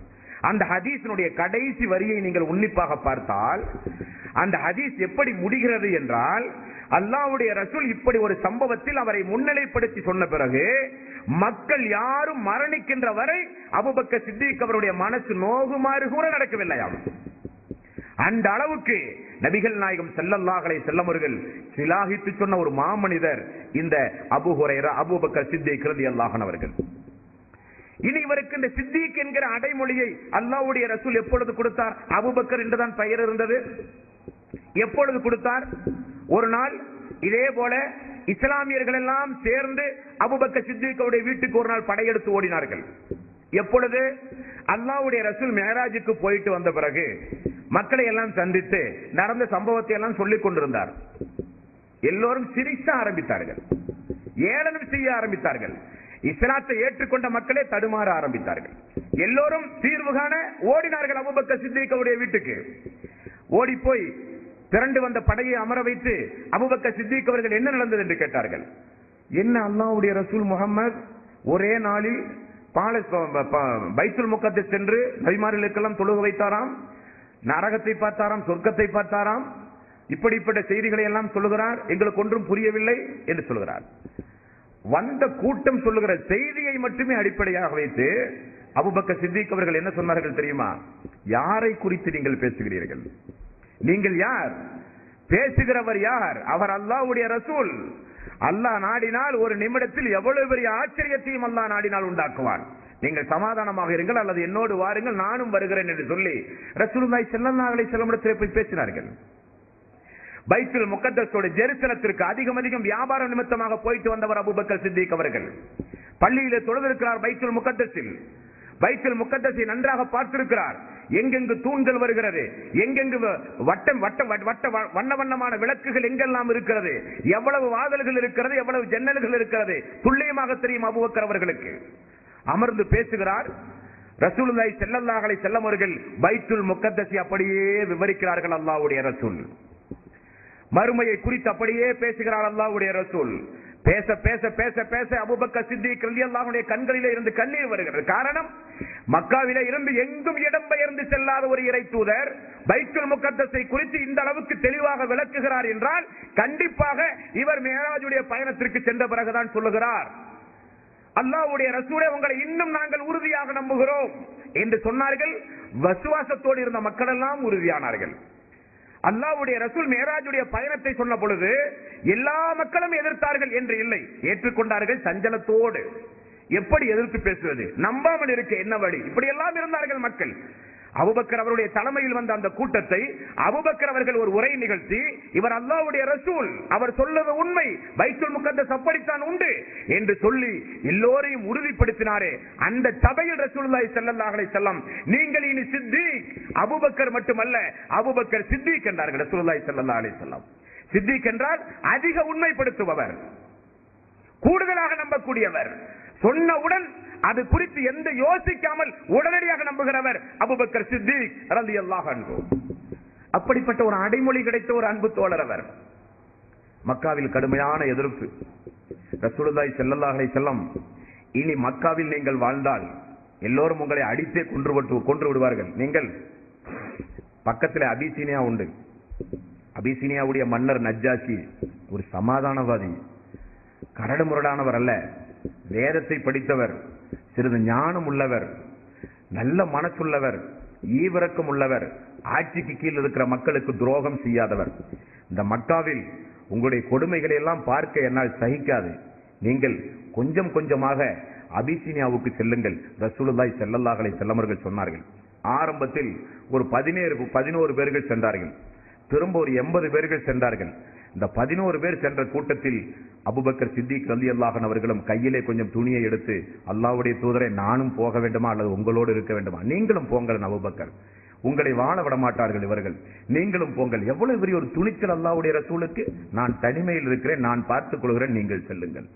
அந்த ஹதீஸினுடைய கடைசி வரியை நீங்கள் உன்னிப்பாக பார்த்தால் அந்த ஹதீஸ் எப்படி முடிகிறது என்றால், அல்லாஹ்வுடைய ரசூல் இப்படி ஒரு சம்பவத்தில் அவரை முன்னிலைப்படுத்தி சொன்ன பிறகு மக்கள் யாரும் மரணிக்கின்ற வரை அபூபக்கர் சித்திக் அவருடைய மனசு நோகுமாறு கூட நடக்கவில்லையாம். அந்த அளவுக்கு நபிகள் நாயகம் ஸல்லல்லாஹு அலைஹி வஸல்லம் அவர்கள் சிலாகித்து சொன்ன ஒரு மாமனிதர் இந்த அபூ ஹுரைரா அபூபக்கர் சித்திக் ரலியல்லாஹு அன்ஹு அவர்கள். இனி இவருக்கு இந்த சித்திக் என்கிற அடைமொழியை அல்லாஹ்வுடைய ரசூல் எப்பொழுது கொடுத்தார்? அபூபக்கர் என்றுதான் பெயர் இருந்தது. எப்பொழுது கொடுத்தார்? ஒரு நாள் இதே போல இஸ்லாமியர்கள் எல்லாம் சேர்ந்து அபூபக்கர் சித்திக்குடைய வீட்டுக்கு ஒரு நாள் படையெடுத்து ஓடினார்கள். எப்பொழுது? அல்லாஹ்வுடைய ரசூல் மிஅராஜுக்கு போயிட்டு வந்த பிறகு மக்களை எல்லாம் சந்தித்து நடந்த சம்பவத்தை எல்லாம் சொல்லிக் கொண்டிருந்தார். எல்லோரும் சிரிக்க ஆரம்பித்தார்கள், ஏளனம் செய்ய ஆரம்பித்தார்கள். இஸ்லாத்தை ஏற்றுக்கொண்ட மக்களே தடுமாற ஆரம்பித்தார்கள். எல்லோரும் தீர்வு காண ஓடினார்கள் அபூபக்கர் சித்திக்குடைய வீட்டுக்கு. ஓடி போய் திரண்டு வந்த படையை அமர வைத்து அபூபக்கர் சித்திக் அவர்கள் என்ன நடந்தது என்று கேட்டார்கள். என்ன, அல்லாஹ்வுடைய ரசூல் முஹம்மது ஒரே நாளில் பைத்துல் முகத்தஸ் சென்று நபிமார்களுக்கெல்லாம் தொழுக வைத்தாராம், நரகத்தை பார்த்தாராம், சொர்க்கத்தை பார்த்தாராம், இப்படிப்பட்ட செய்திகளை எல்லாம் சொல்லுகிறார், எங்களுக்கு ஒன்றும் புரியவில்லை என்று சொல்கிறார். வந்த கூட்டம் சொல்லுகிற செய்தியை மட்டுமே அடிப்படையாக வைத்து அபூபக்கர் சித்திக் அவர்கள் என்ன சொன்னார்கள் தெரியுமா? யாரை குறித்து நீங்கள் பேசுகிறீர்கள்? நீங்கள் யார்? பேசுகிறவர் யார்? அவர் அல்லாஹ்வுடைய ரசூல். அல்லாஹ் நாடினால் ஒரு நிமிடத்தில் எவ்வளவு பெரிய ஆச்சரியத்தையும் அல்லாஹ் நாடினால் உண்டாக்குவான். நீங்கள் சமாதானமாக இருங்கள் அல்லது என்னோடு வாருங்கள், நானும் வருகிறேன் என்று சொல்லி ரசூலுல்லாஹி ஸல்லல்லாஹு அலைஹி வஸல்லம் இடத்தில் போய் பேசினார்கள். பைத்துல் முகத்தஸோட ஜெருசலத்திற்கு அதிகம் வியாபார நிமித்தமாக போயிட்டு வந்தவர் அபூபக்கர் சித்திக் அவர்கள். பள்ளியிலே தொழுதிருக்கிறார். பைத்துல் முகத்தஸை நன்றாக பார்த்திருக்கிறார். எங்கெங்கு தூண்கள் வருகிறது, எங்கெங்கு வண்ண வண்ணமான விளக்குகள் எங்கெல்லாம் இருக்கிறது, எவ்வளவு வாதல்கள் இருக்கிறது, எவ்வளவு ஜன்னல்கள் இருக்கிறது, துல்லியமாக தெரியும் அபூபக்கர் அவர்களுக்கு. அமர்ந்து பேசுகிறார். ரசூலுல்லாஹி ஸல்லல்லாஹு அலைஹி வஸல்லம் அவர்கள் பைத்துல் முகத்தஸை அப்படியே விவரிக்கிறார்கள். அல்லாஹ்வுடைய ரசூல் மறுமையை குறித்து அப்படியே பேசுகிறார். அல்லாஹ்வுடைய ரசூல் பேச பேச பேச பேச அபூபக்கர் சித்திக் ரலியல்லாஹு அன்ஹு கண்களிலே இருந்து கண்ணீர் வருகிறது. காரணம், மக்காவிலே இருந்து எங்கும் இடம்பெயர்ந்து செல்லாத ஒரு இறை தூதர் பைத்துல் முகத்தஸை குறித்து இந்த அளவுக்கு தெளிவாக விளக்குகிறார் என்றால் கண்டிப்பாக இவர் மிஅராஜுடைய பயணத்திற்கு சென்ற பிறகுதான் சொல்லுகிறார். அல்லாஹ்வுடைய ரசூலே, உங்களை இன்னும் நாங்கள் உறுதியாக நம்புகிறோம் என்று சொன்னார்கள். வசுவாசத்தோடு இருந்த மக்கள் எல்லாம் உறுதியானார்கள். அல்லாஹ்வுடைய ரசூல் மிஅராஜுடைய பயணத்தை சொன்ன பொழுது எல்லா மக்களும் எதிர்த்தார்கள் என்று இல்லை, ஏற்றுக்கொண்டார்கள் சஞ்சலத்தோடு. எப்படி எதிர்த்து பேசுவது, நம்பாமல் இருக்க என்ன வழி, இப்படி எல்லாம் இருந்தார்கள் மக்கள். அபூபக்கர் அவருடைய தலைமையில் வந்த அந்த கூட்டத்தை அபூபக்கர் அவர்கள் ஒரு உரை நிகழ்த்தி, இவர் அல்லாஹ்வுடைய ரசூல், அவர் சொல்வது உண்மை, பைத்துல் முகத்தஸ் அப்படித்தான் உண்டு என்று சொல்லி எல்லோரையும் உறுதிப்படுத்தினாரே. அந்த சபையில் ரசூலுல்லாஹி ஸல்லல்லாஹு அலைஹி வஸல்லம், நீங்கள் இனி சித்திக், அபூபக்கர் மட்டுமல்ல அபூபக்கர் சித்திக் என்றார்கள் ரசூலுல்லாஹி ஸல்லல்லாஹு அலைஹி வஸல்லம். சித்திக் என்றால் அதிக உண்மைப்படுத்துபவர், கூடுதலாக நம்பக்கூடியவர். சொன்னவுடன் அது குறித்து எந்த யோசிக்காமல் உடனடியாக நம்புகிறவர் அபூபக்கர் சித்திக் ரலியல்லாஹு அன்ஹு. அப்படிப்பட்ட ஒரு அடைமொழி கிடைத்த ஒரு அன்பு தோழர் அவர். மக்காவில் கடுமையான எதிர்ப்பு. ரசூலுல்லாஹி ஸல்லல்லாஹு அலைஹி வஸல்லம், இனி மக்காவில் நீங்கள் வாழ்ந்தால் எல்லோரும் உங்களை அடித்தே கொன்று விடுவார்கள். நீங்கள் பக்கத்தில் அபிசீனியா உண்டு. அபிசீனியாவுடைய மன்னர் நஜ்ஜாஷி ஒரு சமாதானவாதி, கரடு முரடானவர் அல்ல, வேதத்தை படித்தவர், சிறிது ஞானம் உள்ளவர், நல்ல மனசுள்ளவர், ஈவிரக்கம் உள்ளவர், ஆட்சிக்கு கீழ் இருக்கிற மக்களுக்கு துரோகம் செய்யாதவர். இந்த மக்காவில் உங்களுடைய கொடுமைகளை எல்லாம் பார்க்க என்னால் சகிக்காது, நீங்கள் கொஞ்சம் கொஞ்சமாக அபிசீனியாவுக்கு செல்லுங்கள் ரசூலுல்லாஹி ஸல்லல்லாஹு அலைஹி வஸல்லம் அவர்கள் சொன்னார்கள். ஆரம்பத்தில் ஒரு 11 பேர்கள் சென்றார்கள், திரும்ப ஒரு 80 பேர்கள் சென்றார்கள். இந்த 11 பேர் சென்ற கூட்டத்தில் அபூபக்கர் சித்திக் ரலியல்லாஹு அன்ஹு அவர்களும் கையிலே கொஞ்சம் துணியை எடுத்து, அல்லாஹ்வுடைய தூதரை, நானும் போக வேண்டுமா அல்லது உங்களோடு இருக்க வேண்டுமா? நீங்களும் போங்கள் அபூபக்கர், உங்களை வாழ விட மாட்டார்கள் இவர்கள், நீங்களும் போங்கள். எவ்வளவு பெரிய ஒரு துணிச்சல் அல்லாஹ்வுடைய ரசூலுக்கு! நான் தனிமையில் இருக்கிறேன், நான் பார்த்துக் கொள்கிறேன், நீங்கள் செல்லுங்கள்.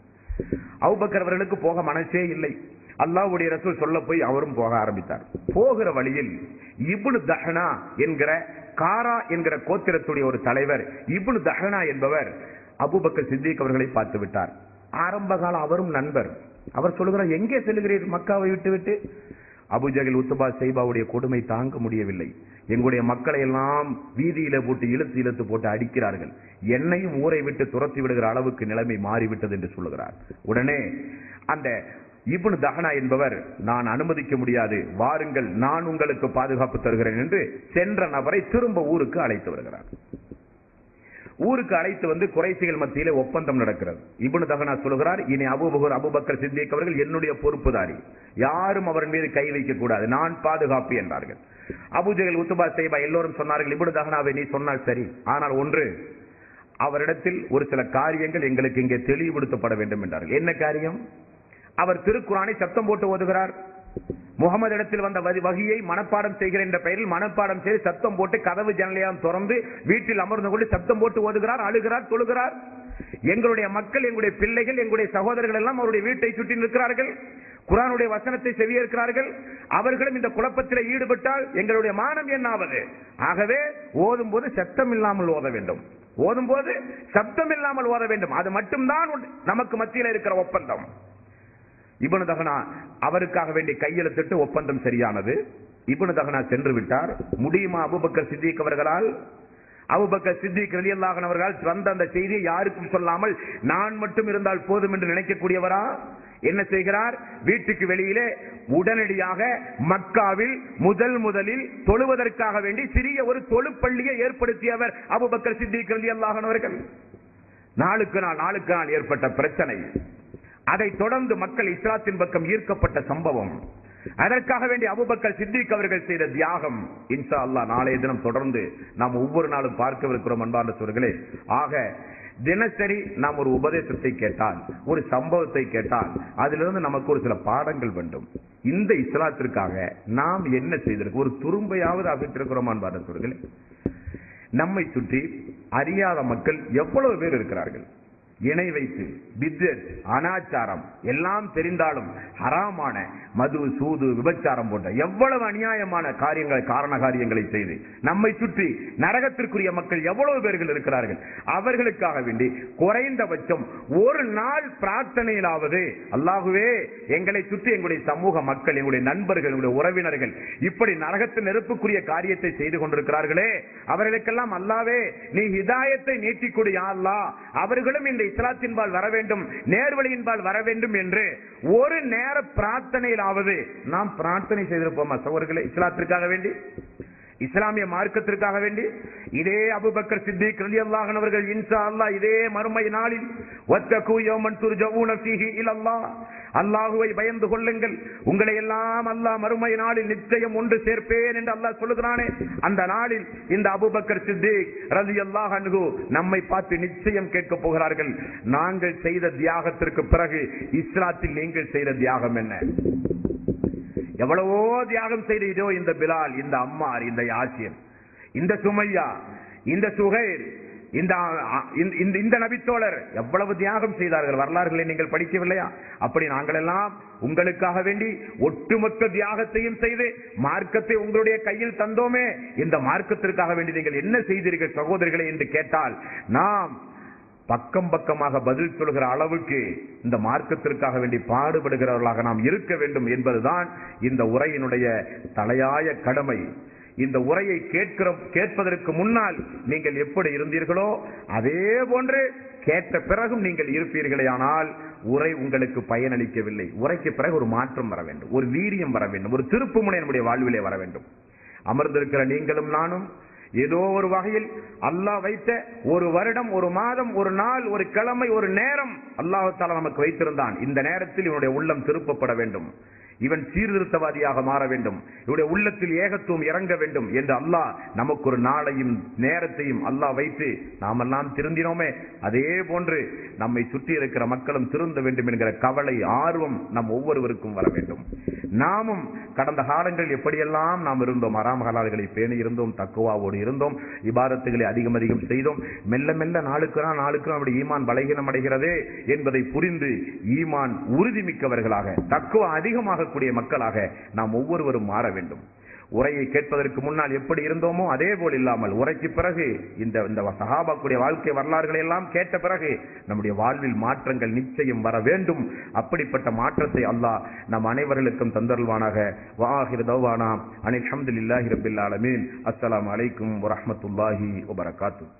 அபூபக்கர் அவர்களுக்கு போக மனசே இல்லை. அல்லாஹ்வுடைய ரசூல் சொல்ல போய் அவரும் போக ஆரம்பித்தார். போகிற வழியில் இப்னு தஹ்னா என்கிற காரா என்கிற கோத்திரத்துடைய ஒரு தலைவர் இப்னு தஹ்னா என்பவர் அபூபக்கர் சித்திக் அவர்களை பார்த்து விட்டார். ஆரம்ப காலம் அவரும் நண்பர். அவர் சொல்லுகிறார், எங்கே செல்கிறீர் மக்காவை விட்டு? அபூஜஹல் உத்பா ஷைபாவுடைய கொடுமை தாங்க முடியவில்லை, எங்களுடைய மக்களை எல்லாம் வீதியில போட்டு இழுத்து போட்டு அடிக்கிறார்கள், என்னையும் ஊரை விட்டு துரத்தி விடுகிற அளவுக்கு நிலைமை மாறிவிட்டது என்று சொல்லுகிறார். உடனே அந்த இப்னு தஹ்னா என்பவர், நான் அனுமதிக்க முடியாது, வாருங்கள், நான் உங்களுக்கு பாதுகாப்பு தருகிறேன் என்று சென்ற நபரை திரும்ப ஊருக்கு அழைத்து வருகிறார். ஊருக்கு அழைத்து வந்து குறைசிகள் மத்தியிலே ஒப்பந்தம் நடக்கிறது. இப்னு தஹ்னா சொல்கிறார், இனி அபூபக்கர் சித்திக் அவர்கள் என்னுடைய பொறுப்புதாரி, யாரும் அவர் மீது கை வைக்க கூடாது, நான் பாதுகாப்பு என்றார்கள். அபூஜஹல் உத்பா ஷைபா எல்லோரும் சொன்னார்கள், இப்னு தஹ்னாவை நீ சொன்னால் சரி, ஆனால் ஒன்று, அவரிடத்தில் ஒரு சில காரியங்கள் எங்களுக்கு இங்கே தெளிவுபடுத்தப்பட வேண்டும் என்றார்கள். என்ன காரியம்? அவர் திருக்குரானை சத்தம் போட்டு ஓதுகிறார். முகமது இடத்தில் வந்த வகியை மனப்பாடம் செய்கிற என்ற பெயரில் மனப்பாடம் செய்து சத்தம் போட்டு கதவு ஜன்னலையாம் திறந்து வீட்டில் அமர்ந்து கொண்டு சத்தம் போட்டு ஓதுகிறார், அழுகிறார், தொழுகிறார். எங்களுடைய மக்கள், எங்களுடைய பிள்ளைகள், எங்களுடைய சகோதரர்கள் எல்லாம் அவருடைய வீட்டை சுற்றி நிற்கிறார்கள், குர்ஆனுடைய வசனத்தை செவியேற்கிறார்கள். அவர்களும் இந்த குழப்பத்தில் ஈடுபட்டால் எங்களுடைய மானம் என்னாவது? ஆகவே ஓதும் போது சத்தம் இல்லாமல் ஓத வேண்டும், ஓதும்போது சப்தம் இல்லாமல் ஓத வேண்டும். அது மட்டும்தான் நமக்கு மத்தியில் இருக்கிற ஒப்பந்தம். இப்னு தஹ்னா அவருக்காக வேண்டி கையெழுத்திட்டு ஒப்பந்தம் சரியானது. இப்னு தஹ்னா சென்று விட்டார். முடியுமா அபூபக்கர் சித்திக் அவர்களால் அபூபக்கர் சித்திக் ரலியல்லாஹு அன்ஹு அவர்கள் வந்த அந்த செய்தியை யாருக்கும் சொல்லாமல் நான் மட்டும் இருந்தால் போதும் என்று நினைக்கக்கூடியவரா? என்ன செய்கிறார்? வீட்டுக்கு வெளியிலே உடனடியாக மக்காவில் முதலில் தொழுவதற்காக வேண்டி சிறிய ஒரு தொழுப்பள்ளியை ஏற்படுத்தியவர் அபூபக்கர் சித்திக் ரலியல்லாஹு அன்ஹு அவர்கள். நாளுக்கு நாள் ஏற்பட்ட பிரச்சனை, அதை தொடர்ந்து மக்கள் இஸ்லாத்தின் பக்கம் ஈர்க்கப்பட்ட சம்பவம், அதற்காக வேண்டி அபூபக்கர் சித்திக் அவர்கள் செய்த தியாகம், இன்ஷா அல்லாஹ் நாளைய தினம் தொடர்ந்து நாம் ஒவ்வொரு நாளும் பார்க்கவிருக்கிறோம் அன்பார்ந்த சகோதரர்களே. ஆக தினசரி நாம் ஒரு உபதேசத்தை கேட்டால், ஒரு சம்பவத்தை கேட்டால், அதிலிருந்து நமக்கு ஒரு சில பாடங்கள் வேண்டும். இந்த இஸ்லாத்திற்காக நாம் என்ன செய்திருக்கோம்? ஒரு துரும்பையாவது அகற்றிருக்கிறோம் அன்பார்ந்த சகோதரர்களே. நம்மை சுற்றி அறியாத மக்கள் எவ்வளவு பேர் இருக்கிறார்கள். இணை வைத்து பித்அத், அனாச்சாரம் எல்லாம் தெரிந்தாலும் ஹராமான மது, சூது, விபச்சாரம் போன்ற எவ்வளவு அநியாயமான காரியங்களை, காரண காரியங்களை செய்து நம்மை சுற்றி நரகத்திற்குரிய மக்கள் எவ்வளவு பேர்கள் இருக்கிறார்கள். அவர்களுக்காக வேண்டி குறைந்தபட்சம் ஒரு நாள் பிரார்த்தனையிலாவது, அல்லாஹுவே எங்களை சுற்றி எங்களுடைய சமூக மக்கள், எங்களுடைய நண்பர்கள், எங்களுடைய உறவினர்கள் இப்படி நரகத்தின் நெருப்புக்குரிய காரியத்தை செய்து கொண்டிருக்கிறார்களே, அவர்களுக்கெல்லாம் அல்லாவே நீ ஹிதாயத்தை நீட்டிக்கொடு யா அல்லாஹ், அவர்களும் இந்த இஸ்லாத்தின்பால் வர வேண்டும், நேர்வழியின்பால் வர வேண்டும் என்று ஒரு நேர பிரார்த்தனையிலாவது நாம் பிரார்த்தனை செய்திருப்போமா சகோதரர்களே? இஸ்லாத்திற்காக வேண்டி, இஸ்லாமிய மார்க்கத்திற்காக வேண்டி. இதே அபூபக்கர் சித்திக் ரலியல்லாஹு அன்ஹு அவர்கள் இன்ஷா அல்லாஹ் இதே மறுமை நாளில் வத்தகு யௌமன் துர்ஜஊன ஃபீஹி இலல்லாஹ், அல்லாஹ்வை பயந்து கொள்ளுங்கள், உங்களை எல்லாம் அல்லாஹ் மறுமை நாளில் நிச்சயம் ஒன்று சேர்ப்பேன் என்று அல்லாஹ் சொல்லுகிறானே, அந்த நாளில் இந்த அபூபக்கர் சித்திக் ரலியல்லாஹு அன்ஹு நம்மை பார்த்து நிச்சயம் கேட்க போகிறார்கள், நாங்கள் செய்த தியாகத்திற்கு பிறகு இஸ்லாத்தில் நீங்கள் செய்த தியாகம் என்ன? எவ்வளவோ தியாகம் செய்த, இதோ இந்த பிலால், இந்த அம்மார், இந்த யாசிர், இந்த சுமையா, இந்த சுஹைர், இந்த நபித்தோழர் எவ்வளவு தியாகம் செய்தார்கள். வரலாறுகளை நீங்கள் படிக்கவில்லையா? அப்படி நாங்கள் எல்லாம் உங்களுக்காக வேண்டி ஒட்டுமொத்த தியாகத்தையும் செய்து மார்க்கத்தை உங்களுடைய கையில் தந்தோமே, இந்த மார்க்கத்திற்காக வேண்டி நீங்கள் என்ன செய்தீர்கள் சகோதரர்களே என்று கேட்டால், நாம் பக்கம் பக்கமாக பதில் சொல்கிற அளவுக்கு இந்த மார்க்கத்திற்காக வேண்டி பாடுபடுகிறவர்களாக நாம் இருக்க வேண்டும் என்பதுதான் இந்த உரையினுடைய தலையாய கடமை. இந்த உரையை கேட்பதற்கு முன்னால் நீங்கள் எப்படி இருந்தீர்களோ அதே போன்று கேட்ட பிறகும் நீங்கள் இருப்பீர்களே. ஆனால் உரை உங்களுக்கு பயனளிக்கவில்லை. உரைக்கு பிறகு ஒரு மாற்றம் வர வேண்டும், ஒரு வீரியம் வர வேண்டும், ஒரு திருப்புமுனை நம்முடைய வாழ்விலே வர வேண்டும். அமர்ந்திருக்கிற நீங்களும் நானும் ஏதோ ஒரு வகையில் அல்லாஹ் வைத்த ஒரு வருடம், ஒரு மாதம், ஒரு நாள், ஒரு கிழமை, ஒரு நேரம் அல்லாஹ் தஆலா நமக்கு வைத்திருந்தான். இந்த நேரத்தில் இவனுடைய உள்ளம் திருப்பப்பட வேண்டும், இவன் சீர்திருத்தவாதியாக மாற வேண்டும், இவனுடைய உள்ளத்தில் ஏகத்துவம் இறங்க வேண்டும் என்று அல்லாஹ் நமக்கு ஒரு நாளையும் நேரத்தையும் அல்லாஹ் வைத்து நாமெல்லாம் திருந்தினோமே, அதே போன்று நம்மை சுற்றி இருக்கிற மக்களும் திருந்த வேண்டும் என்கிற கவலை, ஆர்வம் நம் ஒவ்வொருவருக்கும் வர வேண்டும். நாமும் கடந்த காலங்களில் எப்படியெல்லாம் நாம் இருந்தோம், ஹராம் ஹலால்களை பேணி இருந்தோம், தக்குவாவோடு இருந்தோம், இபாதத்துகளை அதிகம் அதிகம் செய்தோம். மெல்ல மெல்ல நாளுக்கு நம்முடைய ஈமான் பலகீனம் அடைகிறதே என்பதை புரிந்து ஈமான் உறுதிமிக்கவர்களாக, தக்குவா அதிகமாக கூடிய மக்களாக நாம் ஒவ்வொருவரும் மாற வேண்டும். உரையை கேட்பதற்கு முன்னால் எப்படி இருந்தோமோ அதே போல் இல்லாமல், உரைக்கு பிறகு இந்த சஹாபாக்குடைய வாழ்க்கை வரலாறுகளை எல்லாம் கேட்ட பிறகு நம்முடைய வாழ்வில் மாற்றங்கள் நிச்சயம் வர வேண்டும். அப்படிப்பட்ட மாற்றத்தை அல்லாஹ் நம் அனைவர்களுக்கும் தந்தருள்வானாக. வாஹிர் தௌவானா அனில் ஹம்துலில்லாஹி ரப்பில் ஆலமீன். அஸ்ஸலாமு அலைக்கும் வரஹ்மத்துல்லாஹி வபரகாத்துஹு.